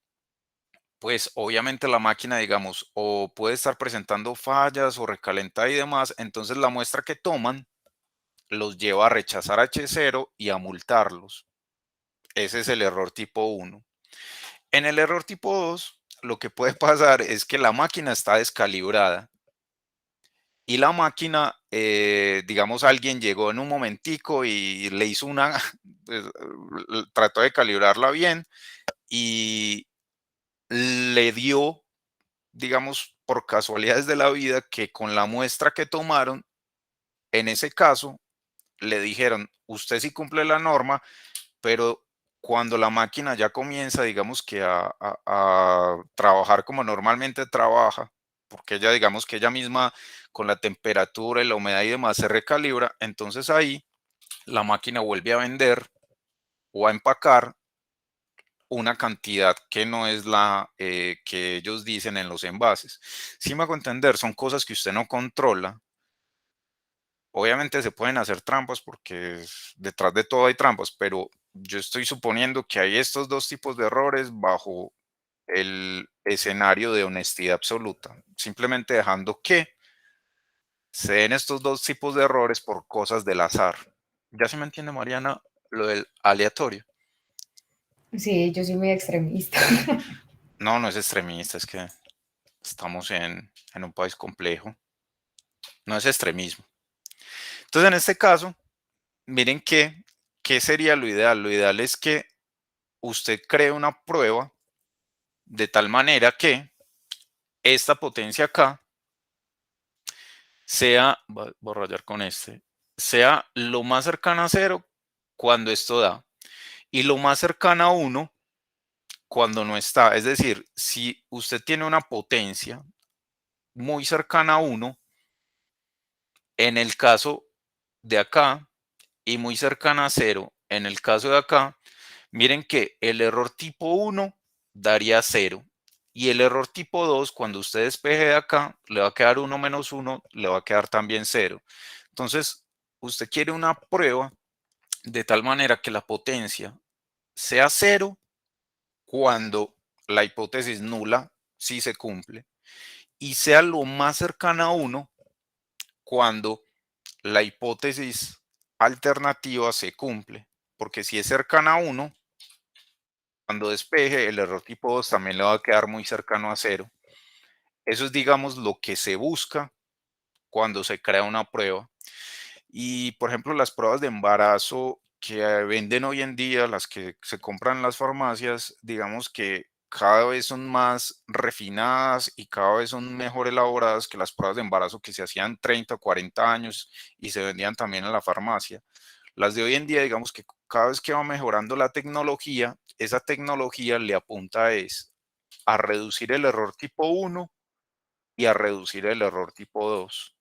pues obviamente la máquina, digamos, o puede estar presentando fallas o recalentada y demás, entonces la muestra que toman los lleva a rechazar H0 y a multarlos. Ese es el error tipo 1. En el error tipo 2, lo que puede pasar es que la máquina está descalibrada y la máquina, digamos, alguien llegó en un momentico y le hizo pues, trató de calibrarla bien y le dio, digamos, por casualidades de la vida, que con la muestra que tomaron, en ese caso, le dijeron, usted sí cumple la norma, pero cuando la máquina ya comienza, digamos que a trabajar como normalmente trabaja, porque ella, digamos que ella misma con la temperatura y la humedad y demás se recalibra, entonces ahí la máquina vuelve a vender o a empacar una cantidad que no es la que ellos dicen en los envases. Si me hago entender, son cosas que usted no controla. Obviamente se pueden hacer trampas porque detrás de todo hay trampas, pero yo estoy suponiendo que hay estos dos tipos de errores bajo el escenario de honestidad absoluta, simplemente dejando que se den estos dos tipos de errores por cosas del azar. ¿Ya se me entiende, Mariana, lo del aleatorio? Sí, yo soy muy extremista. No, no es extremista, es que estamos en un país complejo. No es extremismo. Entonces, en este caso, miren que, ¿qué sería lo ideal? Lo ideal es que usted cree una prueba de tal manera que esta potencia acá sea, voy a rayar con sea lo más cercana a cero cuando esto da y lo más cercana a 1 cuando no está. Es decir, si usted tiene una potencia muy cercana a 1, en el caso de acá, y muy cercana a 0, en el caso de acá, miren que el error tipo 1 daría 0. Y el error tipo 2, cuando usted despeje de acá, le va a quedar 1 menos 1, le va a quedar también 0. Entonces, usted quiere una prueba de tal manera que la potencia sea 0 cuando la hipótesis nula sí se cumple y sea lo más cercana a 1 cuando la hipótesis alternativa se cumple. Porque si es cercana a 1, cuando despeje, el error tipo 2 también le va a quedar muy cercano a 0. Eso es, digamos, lo que se busca cuando se crea una prueba. Y, por ejemplo, las pruebas de embarazo que venden hoy en día, las que se compran en las farmacias, digamos que cada vez son más refinadas y cada vez son mejor elaboradas que las pruebas de embarazo que se hacían 30 o 40 años y se vendían también en la farmacia. Las de hoy en día, digamos que cada vez que va mejorando la tecnología, esa tecnología le apunta a reducir el error tipo 1 y a reducir el error tipo 2.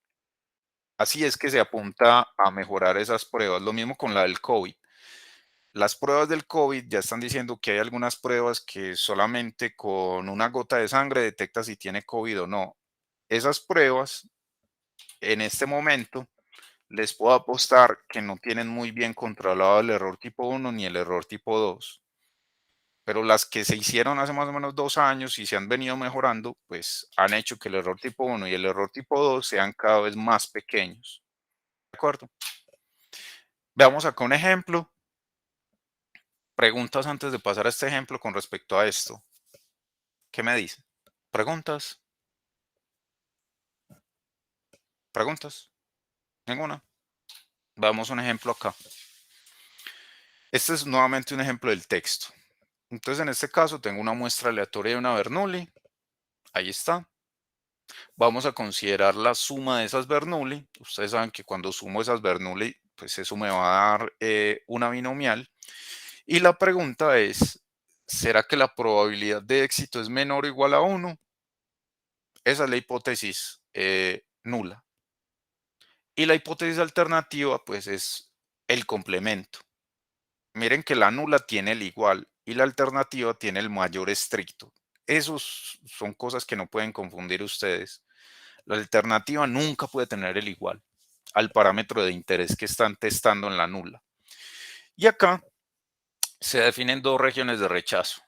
Así es que se apunta a mejorar esas pruebas. Lo mismo con la del COVID. Las pruebas del COVID ya están diciendo que hay algunas pruebas que solamente con una gota de sangre detecta si tiene COVID o no. Esas pruebas, en este momento, les puedo apostar que no tienen muy bien controlado el error tipo 1 ni el error tipo 2. Pero las que se hicieron hace más o menos 2 años y se han venido mejorando, pues han hecho que el error tipo 1 y el error tipo 2 sean cada vez más pequeños. ¿De acuerdo? Veamos acá un ejemplo. Preguntas antes de pasar a este ejemplo con respecto a esto. ¿Qué me dicen? ¿Preguntas? ¿Preguntas? ¿Ninguna? Veamos un ejemplo acá. Este es nuevamente un ejemplo del texto. Entonces, en este caso, tengo una muestra aleatoria de una Bernoulli. Ahí está. Vamos a considerar la suma de esas Bernoulli. Ustedes saben que cuando sumo esas Bernoulli, pues eso me va a dar una binomial. Y la pregunta es, ¿será que la probabilidad de éxito es menor o igual a 1? Esa es la hipótesis nula. Y la hipótesis alternativa, pues es el complemento. Miren que la nula tiene el igual y la alternativa tiene el mayor estricto. Esos son cosas que no pueden confundir ustedes. La alternativa nunca puede tener el igual al parámetro de interés que están testando en la nula. Y acá se definen dos regiones de rechazo.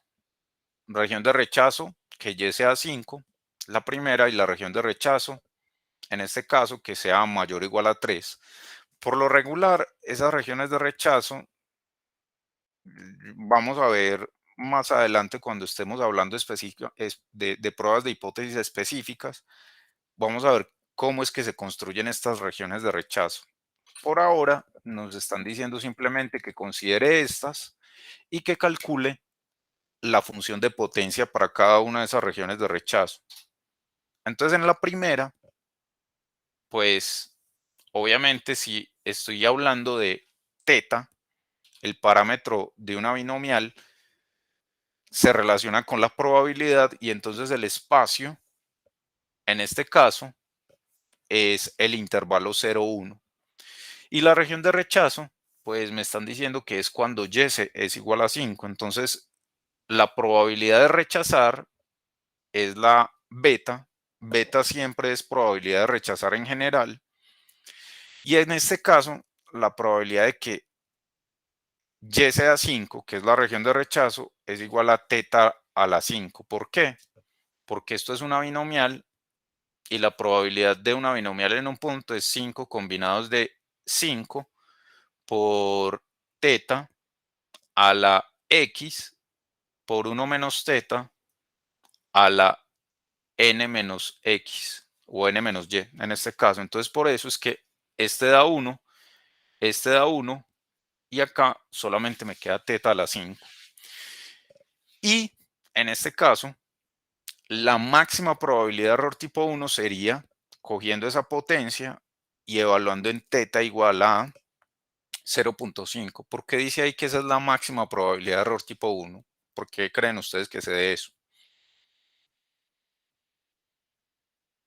Región de rechazo que Y sea 5, la primera, y la región de rechazo, en este caso, que sea mayor o igual a 3. Por lo regular, esas regiones de rechazo, vamos a ver más adelante cuando estemos hablando de pruebas de hipótesis específicas, vamos a ver cómo es que se construyen estas regiones de rechazo. Por ahora nos están diciendo simplemente que considere estas y que calcule la función de potencia para cada una de esas regiones de rechazo. Entonces en la primera, pues obviamente si estoy hablando de teta, el parámetro de una binomial, se relaciona con la probabilidad y entonces el espacio, en este caso, es el intervalo 0, 1. Y la región de rechazo, pues me están diciendo que es cuando y es igual a 5. Entonces, la probabilidad de rechazar es la beta. Beta siempre es probabilidad de rechazar en general. Y en este caso, la probabilidad de que y sea 5, que es la región de rechazo, es igual a teta a la 5. ¿Por qué? Porque esto es una binomial y la probabilidad de una binomial en un punto es 5 combinados de 5 por teta a la x por 1 menos teta a la n menos x o n menos y en este caso. Entonces por eso es que este da 1, este da 1 y acá solamente me queda teta a la 5. Y en este caso, la máxima probabilidad de error tipo 1 sería cogiendo esa potencia y evaluando en teta igual a 0.5. ¿Por qué dice ahí que esa es la máxima probabilidad de error tipo 1? ¿Por qué creen ustedes que se dé eso?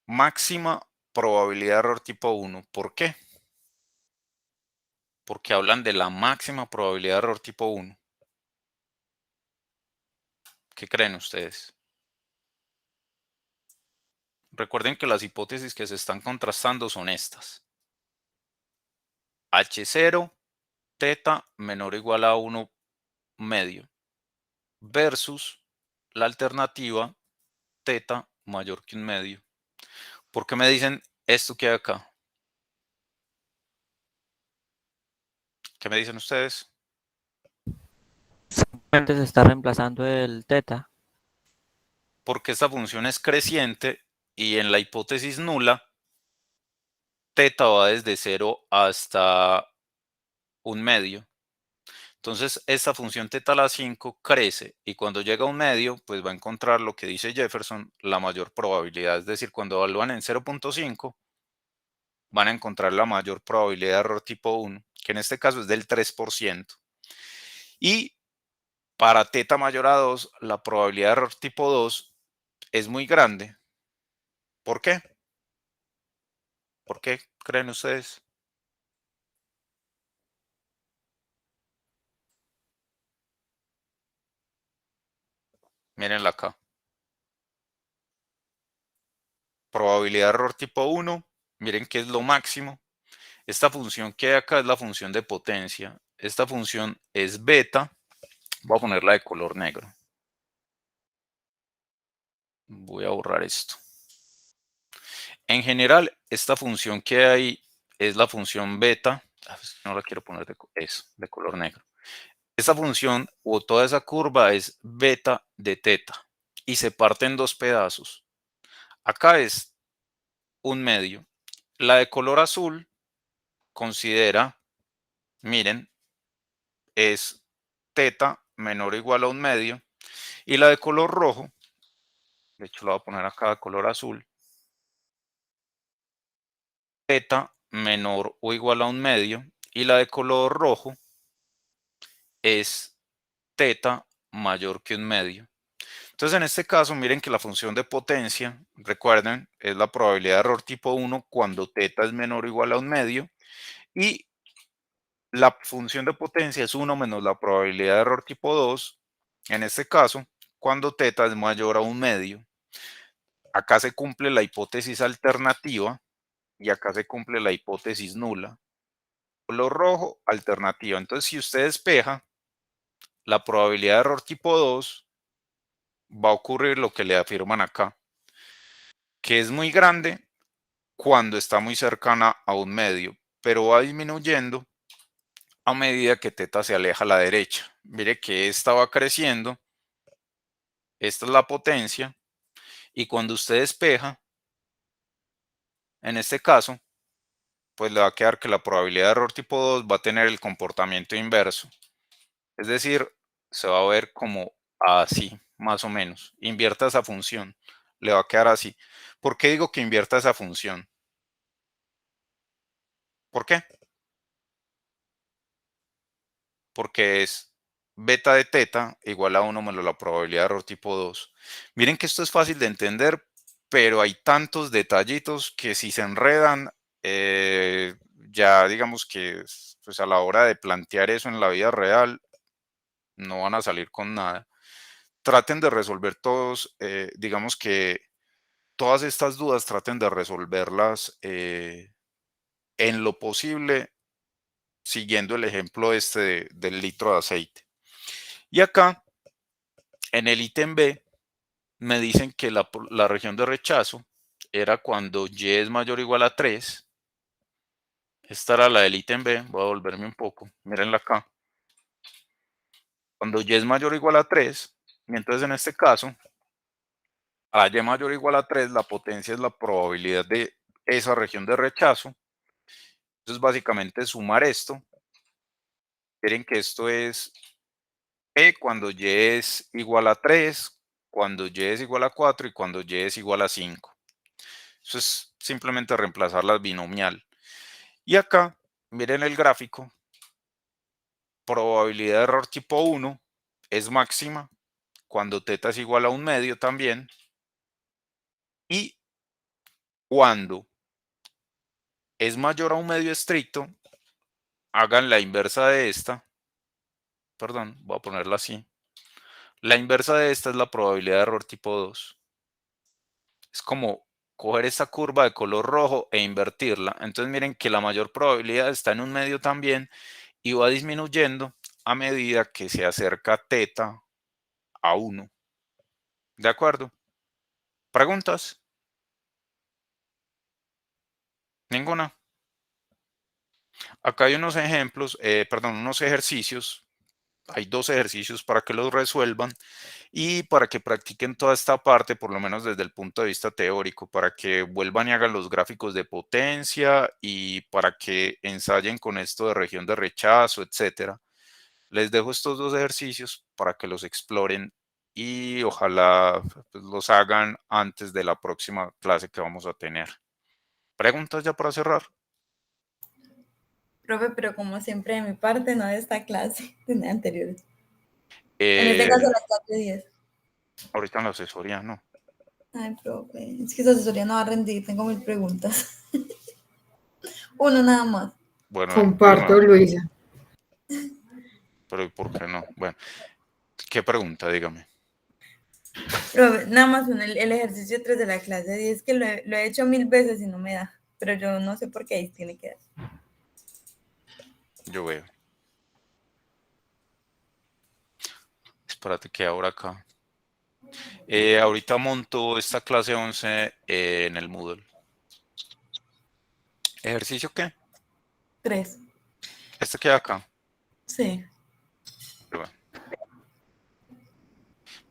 Máxima probabilidad de error tipo 1. ¿Por qué? Porque hablan de la máxima probabilidad de error tipo 1. ¿Qué creen ustedes? Recuerden que las hipótesis que se están contrastando son estas. H0, teta menor o igual a 1 medio versus la alternativa teta mayor que 1 medio. ¿Por qué me dicen esto que hay acá? ¿Qué me dicen ustedes? Simplemente se está reemplazando el teta. Porque esta función es creciente y en la hipótesis nula, teta va desde 0 hasta 1 medio. Entonces, esta función teta a la 5 crece y cuando llega a 1 medio, pues va a encontrar lo que dice Jefferson, la mayor probabilidad. Es decir, cuando evalúan en 0.5, van a encontrar la mayor probabilidad de error tipo 1, que en este caso es del 3%. Y para teta mayor a 2, la probabilidad de error tipo 2 es muy grande. ¿Por qué? ¿Por qué creen ustedes? Mírenla acá. Probabilidad de error tipo 1. Miren que es lo máximo. Esta función que hay acá es la función de potencia. Esta función es beta. Voy a ponerla de color negro. Voy a borrar esto. En general, esta función que hay es la función beta. No la quiero poner de color negro. Esta función o toda esa curva es beta de teta y se parte en dos pedazos. Acá es 1 medio. La de color azul considera, miren, es teta menor o igual a 1 medio. Y la de color rojo, de hecho la voy a poner acá de color azul, teta menor o igual a 1 medio. Y la de color rojo es teta mayor que 1 medio. Entonces, en este caso, miren que la función de potencia, recuerden, es la probabilidad de error tipo 1 cuando teta es menor o igual a 1 medio. Y la función de potencia es 1 menos la probabilidad de error tipo 2, en este caso, cuando teta es mayor a 1 medio. Acá se cumple la hipótesis alternativa y acá se cumple la hipótesis nula. Color rojo, alternativa. Entonces, si usted despeja, la probabilidad de error tipo 2 va a ocurrir lo que le afirman acá, que es muy grande cuando está muy cercana a 1 medio, pero va disminuyendo a medida que teta se aleja a la derecha. Mire que esta va creciendo, esta es la potencia, y cuando usted despeja, en este caso, pues le va a quedar que la probabilidad de error tipo 2 va a tener el comportamiento inverso. Es decir, se va a ver como así, más o menos. Invierta esa función, le va a quedar así. ¿Por qué digo que invierta esa función? ¿Por qué? porque es beta de teta igual a 1 menos la probabilidad de error tipo 2. Miren que esto es fácil de entender, pero hay tantos detallitos que si se enredan, ya digamos que pues a la hora de plantear eso en la vida real, no van a salir con nada. Traten de resolver todos, digamos que todas estas dudas traten de resolverlas en lo posible siguiendo el ejemplo del litro de aceite. Y acá, en el ítem B, me dicen que la región de rechazo era cuando y es mayor o igual a 3. Esta era la del ítem B. Voy a volverme un poco. Mírenla acá. Cuando y es mayor o igual a 3, y entonces en este caso, a y mayor o igual a 3, la potencia es la probabilidad de esa región de rechazo. Entonces, básicamente, sumar esto. Miren que esto es P cuando y es igual a 3, cuando y es igual a 4 y cuando y es igual a 5. Eso es simplemente reemplazar la binomial. Y acá, miren el gráfico, probabilidad de error tipo 1 es máxima cuando teta es igual a 1/2 también. Y cuando es mayor a 1/2 estricto, hagan la inversa de esta. Perdón, voy a ponerla así. La inversa de esta es la probabilidad de error tipo 2. Es como coger esta curva de color rojo e invertirla. Entonces miren que la mayor probabilidad está en 1/2 también y va disminuyendo a medida que se acerca teta a 1. ¿De acuerdo? ¿Preguntas? ¿Ninguna? Acá hay unos ejemplos, unos ejercicios. Hay 2 ejercicios para que los resuelvan y para que practiquen toda esta parte, por lo menos desde el punto de vista teórico, para que vuelvan y hagan los gráficos de potencia y para que ensayen con esto de región de rechazo, etcétera. Les dejo estos 2 ejercicios para que los exploren y ojalá pues, los hagan antes de la próxima clase que vamos a tener. ¿Preguntas ya para cerrar? Profe, pero como siempre de mi parte, no de esta clase, de anteriores. En este caso, la clase 10. Ahorita en la asesoría, no. Ay, profe, es que esa asesoría no va a rendir, tengo 1000 preguntas. Uno nada más. Bueno, Comparto, Luisa. pero ¿por qué no? Bueno, ¿qué pregunta? Dígame. Profe, nada más el ejercicio 3 de la clase 10, que lo he hecho 1000 veces y no me da, pero yo no sé por qué ahí tiene que dar. Yo veo. Espérate que ahora acá. Ahorita monto esta clase 11 en el Moodle. ¿Ejercicio qué? 3. Este queda acá. Sí.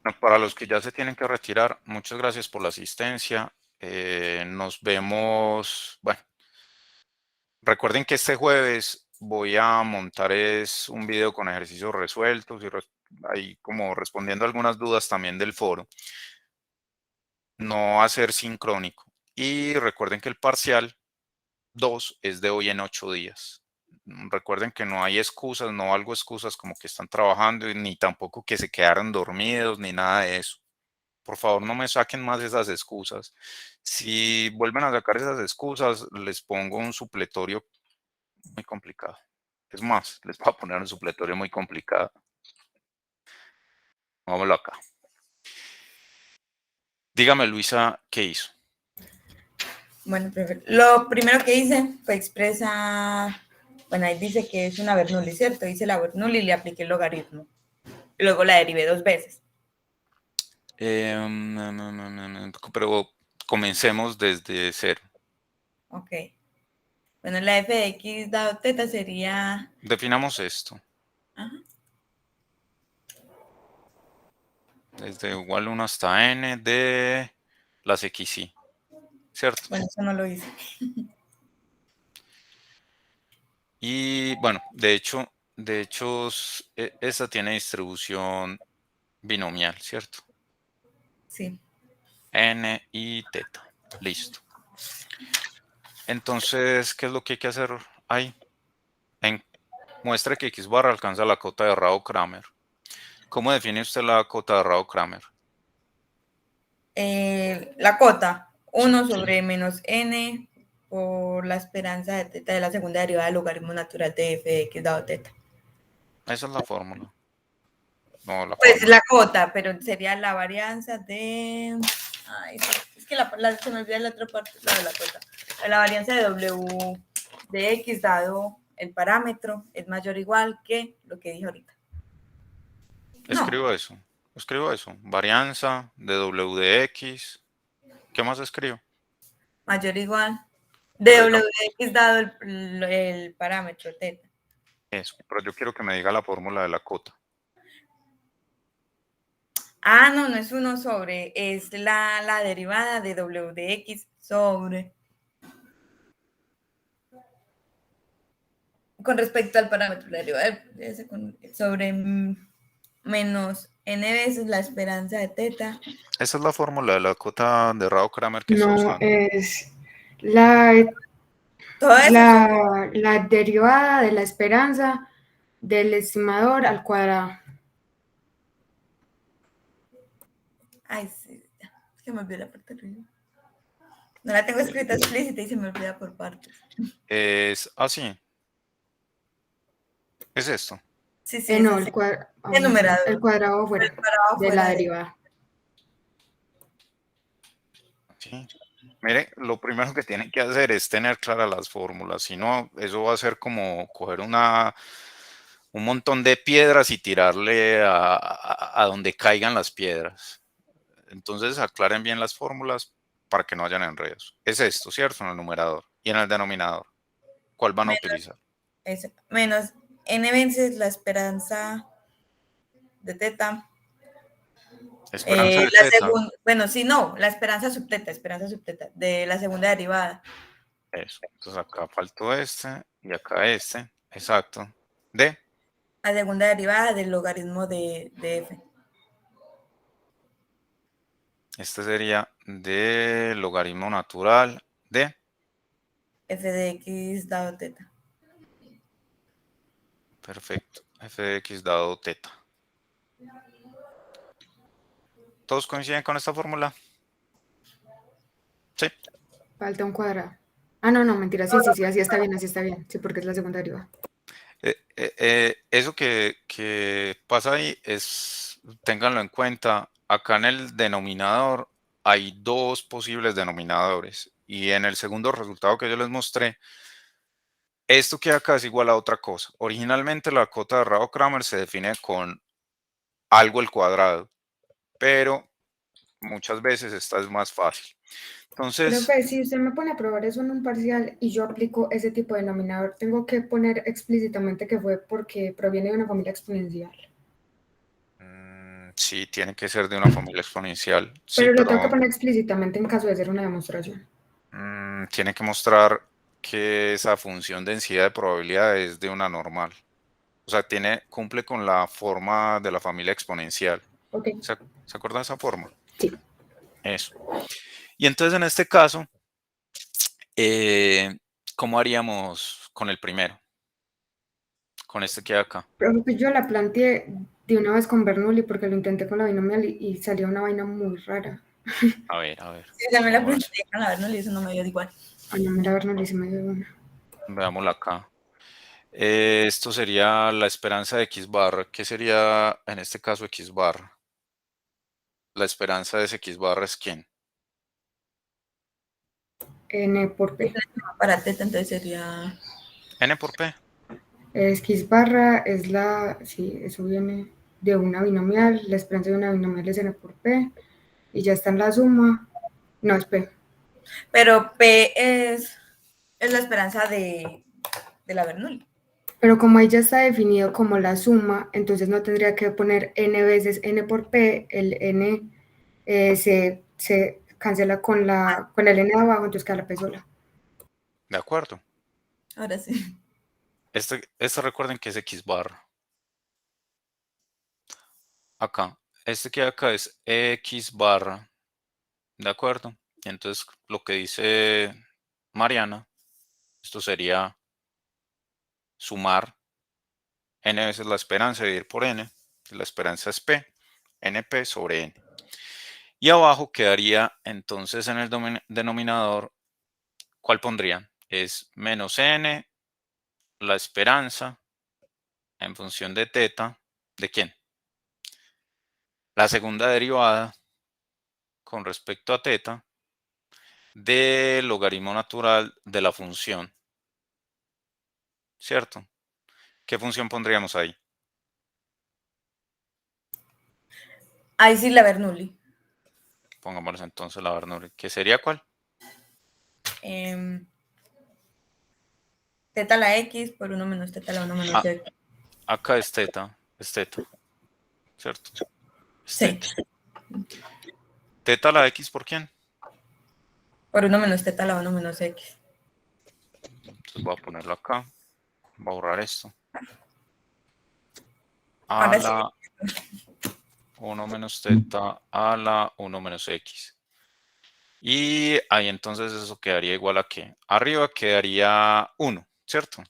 Bueno, para los que ya se tienen que retirar, muchas gracias por la asistencia. Nos vemos. Bueno, recuerden que este jueves voy a montar un video con ejercicios resueltos y ahí como respondiendo algunas dudas también del foro. No va a ser sincrónico. Y recuerden que el parcial 2 es de hoy en 8 días. Recuerden que no hay excusas, no valgo excusas como que están trabajando, ni tampoco que se quedaron dormidos, ni nada de eso. Por favor, no me saquen más esas excusas. Si vuelven a sacar esas excusas, les pongo un supletorio muy complicado. Es más, les voy a poner un supletorio muy complicado. Vámonos acá. Dígame, Luisa, ¿qué hizo? Bueno, profe, lo primero que hice fue expresar, bueno, ahí dice que es una Bernoulli, ¿cierto? Hice la Bernoulli y le apliqué el logaritmo. Y luego la derivé 2 veces. Pero comencemos desde cero. Ok. Bueno, la f de x dado teta sería... Definamos esto. Ajá. Desde igual 1 hasta n de las xy. ¿Cierto? Bueno, eso no lo hice. Y bueno, de hecho, esta tiene distribución binomial, ¿cierto? Sí. N y teta. Listo. Entonces, ¿qué es lo que hay que hacer ahí? muestre que X barra alcanza la cota de Rao-Kramer. ¿Cómo define usted la cota de Rao-Kramer? La cota, 1 sobre menos n por la esperanza de teta de la segunda derivada del logaritmo natural de f de x dado teta. Esa es la fórmula. No, la Pues fórmula. la cota, pero sería la varianza de... Ay, es que se me olvida la otra parte, la de la cota. La varianza de w de x dado el parámetro es mayor o igual que lo que dije ahorita. Escribo eso. Escribo eso. Varianza de w de x. ¿Qué más escribo? Mayor o igual de w de x dado el parámetro teta. Eso. Pero yo quiero que me diga la fórmula de la cota. Ah, no es 1 sobre, es la derivada de w de x sobre... Con respecto al parámetro, la derivada sobre menos n veces la esperanza de teta. Esa es la fórmula de la cota de Rao-Kramer que está No, usando. es la Todo eso la derivada de la esperanza del estimador al cuadrado. Ay, sí, es que me olvidé la parte de arriba. No la tengo escrita explícita y se me olvida por partes. Es así. Es esto. Sí, es No, así. el numerador. el cuadrado fuera El cuadrado de fuera la de- derivada. Sí. Mire, lo primero que tienen que hacer es tener claras las fórmulas. Si no, eso va a ser como coger un montón de piedras y tirarle a donde caigan las piedras. Entonces aclaren bien las fórmulas para que no hayan enredos. Es esto, ¿cierto? En el numerador. Y en el denominador, ¿cuál van a utilizar? Menos n veces la esperanza de teta. Esperanza de teta. Bueno, sí, no, la esperanza subteta de la segunda derivada. Eso. Entonces acá faltó este y acá este. Exacto. De La segunda derivada del logaritmo de f. este sería de logaritmo natural de F de x dado teta. perfecto. F de x dado teta. ¿Todos coinciden con esta fórmula? Sí. Falta un cuadrado. Ah, no, mentira, sí, así está bien. Sí, porque es la segunda derivada. Eso que pasa ahí es, ténganlo en cuenta, acá en el denominador hay dos posibles denominadores y en el segundo resultado que yo les mostré, esto que acá es igual a otra cosa. Originalmente la cota de Rao-Kramer se define con algo al cuadrado, pero muchas veces esta es más fácil. Entonces, Profe, si usted me pone a probar eso en un parcial y yo aplico ese tipo de denominador, tengo que poner explícitamente que fue porque proviene de una familia exponencial. sí, tiene que ser de una familia exponencial. Sí, Pero lo tengo que pero poner explícitamente en caso de ser una demostración. tiene que mostrar que esa función densidad de probabilidad es de una normal. O sea, cumple con la forma de la familia exponencial. Ok. ¿Se acuerda de esa forma? Sí. Eso. Y entonces en este caso, ¿cómo haríamos con el primero? Con este que hay acá. Pero pues yo la planteé de una vez con Bernoulli porque lo intenté con la binomial y salió una vaina muy rara. A ver. Sí, también la Vamos a ver. presenté con la Bernoulli, eso no me dio igual. A mí la Bernoulli se me dio una. Veámosla acá. Esto sería la esperanza de X bar. ¿Qué sería en este caso X bar? La esperanza de ese X bar es ¿quién? N por P. Para teta, entonces sería... N por P. X barra es sí, eso viene de una binomial, la esperanza de una binomial es N por P, y ya está en la suma, no, es P. Pero P es la esperanza de la Bernoulli. Pero como ahí ya está definido como la suma, entonces no tendría que poner N veces N por P, el N se cancela con el N de abajo, entonces queda la P sola. De acuerdo. Ahora sí. Este recuerden que es X bar. Acá. Este que hay acá es X barra. ¿De acuerdo? Y entonces lo que dice Mariana, esto sería sumar n veces la esperanza dividir por n, la esperanza es p, np sobre n. Y abajo quedaría entonces en el denominador, ¿cuál pondrían? Es menos n, la esperanza, en función de teta, ¿de quién? La segunda derivada con respecto a teta del logaritmo natural de la función, ¿cierto? ¿Qué función pondríamos ahí? Ahí sí la Bernoulli. Pongámosle entonces la Bernoulli. ¿Qué sería cuál? Teta a la x por 1 menos teta a la 1 menos x. Acá es teta, ¿cierto? Es Sí. teta. ¿Teta a la x por quién? Por 1 menos teta a la 1 menos x. Entonces voy a ponerlo acá. Voy a borrar esto. A Ahora la 1 menos teta a la 1 menos x. Y ahí entonces eso quedaría igual a ¿qué? Arriba quedaría 1, ¿cierto?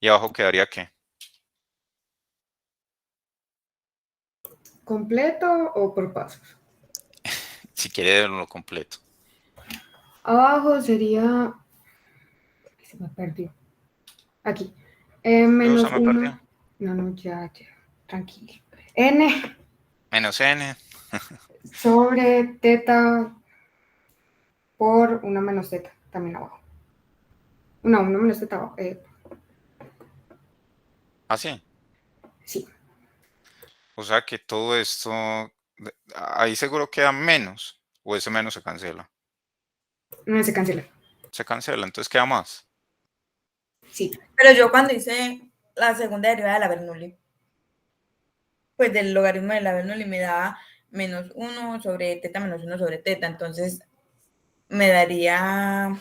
Y abajo quedaría ¿qué? ¿Completo o por pasos? Si quiere lo completo. Abajo sería... Se me perdió. Aquí. ¿Se Menos me 1. perdió? No, ya. Tranquilo. N Menos n. sobre teta por 1 menos teta, también abajo. No, 1 menos teta abajo. Así. Sí. O sea que todo esto, ahí seguro queda menos. O ese menos se cancela. No se cancela. Se cancela, entonces queda más. Sí. Pero yo cuando hice la segunda derivada de la Bernoulli, pues del logaritmo de la Bernoulli me daba menos 1 sobre teta menos 1 sobre teta. Entonces me daría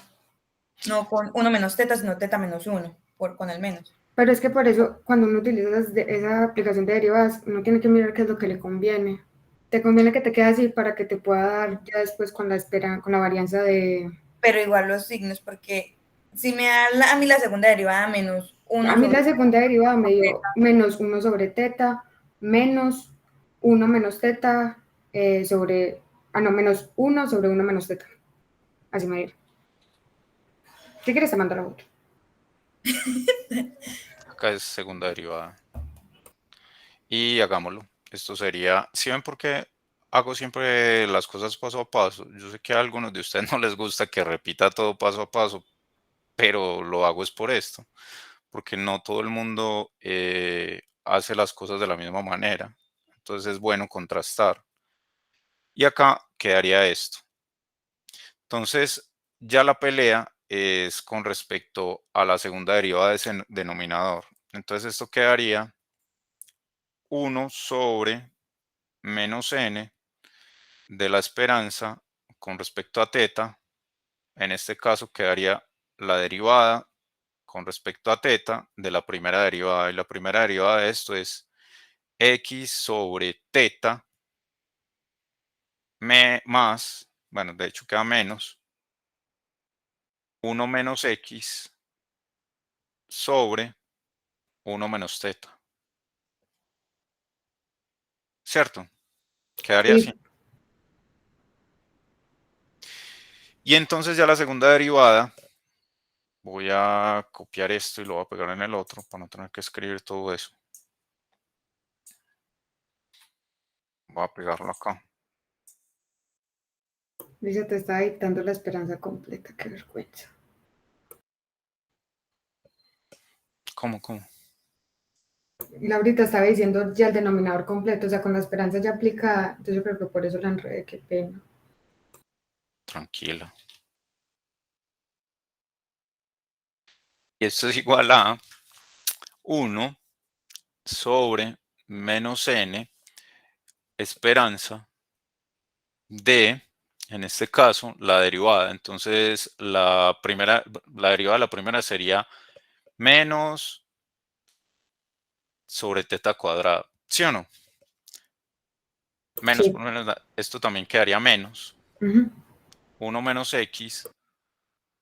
no con 1 menos teta, sino teta menos 1 con el menos. Pero es que por eso, cuando uno utiliza esa aplicación de derivadas, uno tiene que mirar qué es lo que le conviene. Te conviene que te quede así para que te pueda dar ya después con la varianza de... Pero igual los signos, porque si me da a mí la segunda derivada menos 1 A mí sobre la segunda derivada me dio menos 1 sobre teta, menos 1 menos teta sobre... Ah, no, menos 1 sobre 1 menos teta. Así me dio. Si quieres te mando la foto. Acá es segunda derivada. Y hagámoslo. Esto sería, ¿sí ven por qué hago siempre las cosas paso a paso? Yo sé que a algunos de ustedes no les gusta que repita todo paso a paso, pero lo hago es por esto, porque no todo el mundo hace las cosas de la misma manera. Entonces es bueno contrastar. Y acá quedaría esto. Entonces, ya la pelea es con respecto a la segunda derivada de ese denominador. Entonces esto quedaría 1 sobre menos n de la esperanza con respecto a teta. En este caso quedaría la derivada con respecto a teta de la primera derivada. Y la primera derivada de esto es x sobre teta más, bueno, de hecho queda menos 1 menos x sobre 1 menos teta. ¿Cierto? Quedaría así. Sí. Y entonces ya la segunda derivada, voy a copiar esto y lo voy a pegar en el otro para no tener que escribir todo eso. Voy a pegarlo acá. Dice, te está dictando la esperanza completa, qué vergüenza. ¿Cómo? Laurita estaba diciendo ya el denominador completo, o sea, con la esperanza ya aplicada, entonces yo creo que por eso la enredé, qué pena. Tranquila. Y esto es igual a 1 sobre menos n esperanza de, en este caso, la derivada. Entonces, la derivada de la primera sería menos sobre teta cuadrada. ¿Sí o no? Menos Sí. por menos, esto también quedaría menos. Uh-huh. 1 menos x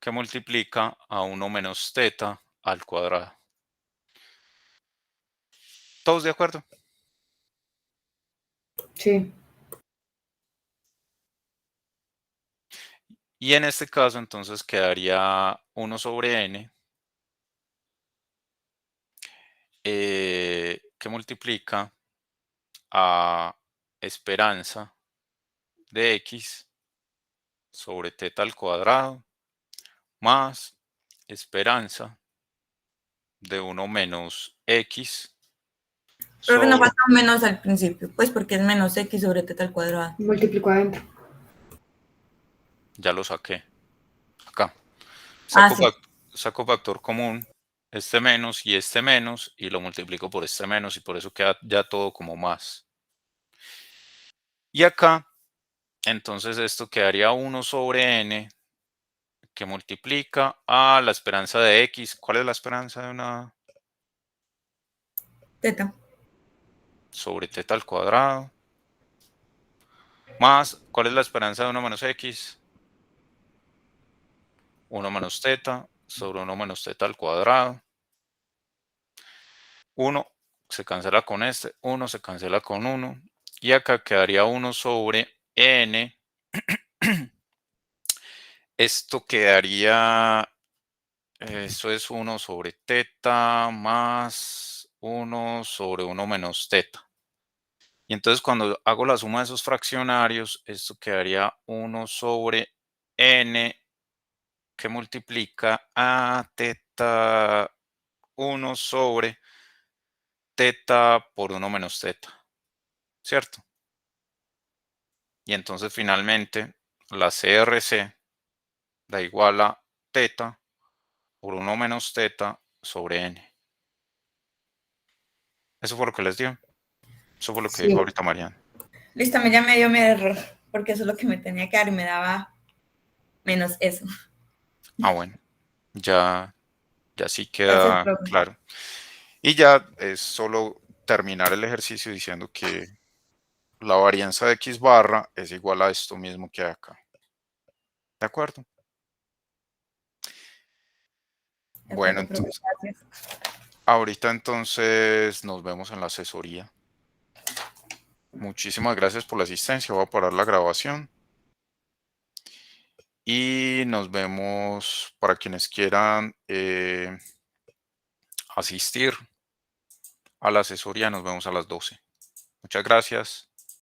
que multiplica a 1 menos teta al cuadrado. ¿Todos de acuerdo? Sí. Y en este caso, entonces, quedaría 1 sobre n, que multiplica a esperanza de x sobre teta al cuadrado más esperanza de 1 menos x Creo que no sobre, falta un menos al principio, pues porque es menos x sobre teta al cuadrado. Multiplico adentro. ya lo saqué, acá. Ah, Saco, sí. saco factor común, este menos, y lo multiplico por este menos, y por eso queda ya todo como más. Y acá, entonces esto quedaría 1 sobre n, que multiplica a la esperanza de x. ¿Cuál es la esperanza de una? Teta. Sobre teta al cuadrado. Más, ¿cuál es la esperanza de 1 menos x? 1 menos teta sobre 1 menos teta al cuadrado. 1 se cancela con este, 1 se cancela con 1. Y acá quedaría 1 sobre n. Esto quedaría, esto es 1 sobre teta más 1 sobre 1 menos teta. Y entonces cuando hago la suma de esos fraccionarios, esto quedaría 1 sobre n, que multiplica a teta 1 sobre teta por 1 menos teta, ¿cierto? Y entonces finalmente la CRC da igual a teta por 1 menos teta sobre n. Eso fue lo que les dio. Eso fue lo que Sí. dijo ahorita Mariana. Listo, ya me dio mi error, porque eso es lo que me tenía que dar y me daba menos eso. Ah, bueno, ya sí Gracias, queda profe. claro. Y ya es solo terminar el ejercicio diciendo que la varianza de x barra es igual a esto mismo que hay acá. ¿De acuerdo? De Bueno, acuerdo, profe, entonces, gracias. ahorita entonces nos vemos en la asesoría. Muchísimas gracias por la asistencia. Voy a parar la grabación. Y nos vemos para quienes quieran asistir a la asesoría. Nos vemos a las 12. Muchas gracias.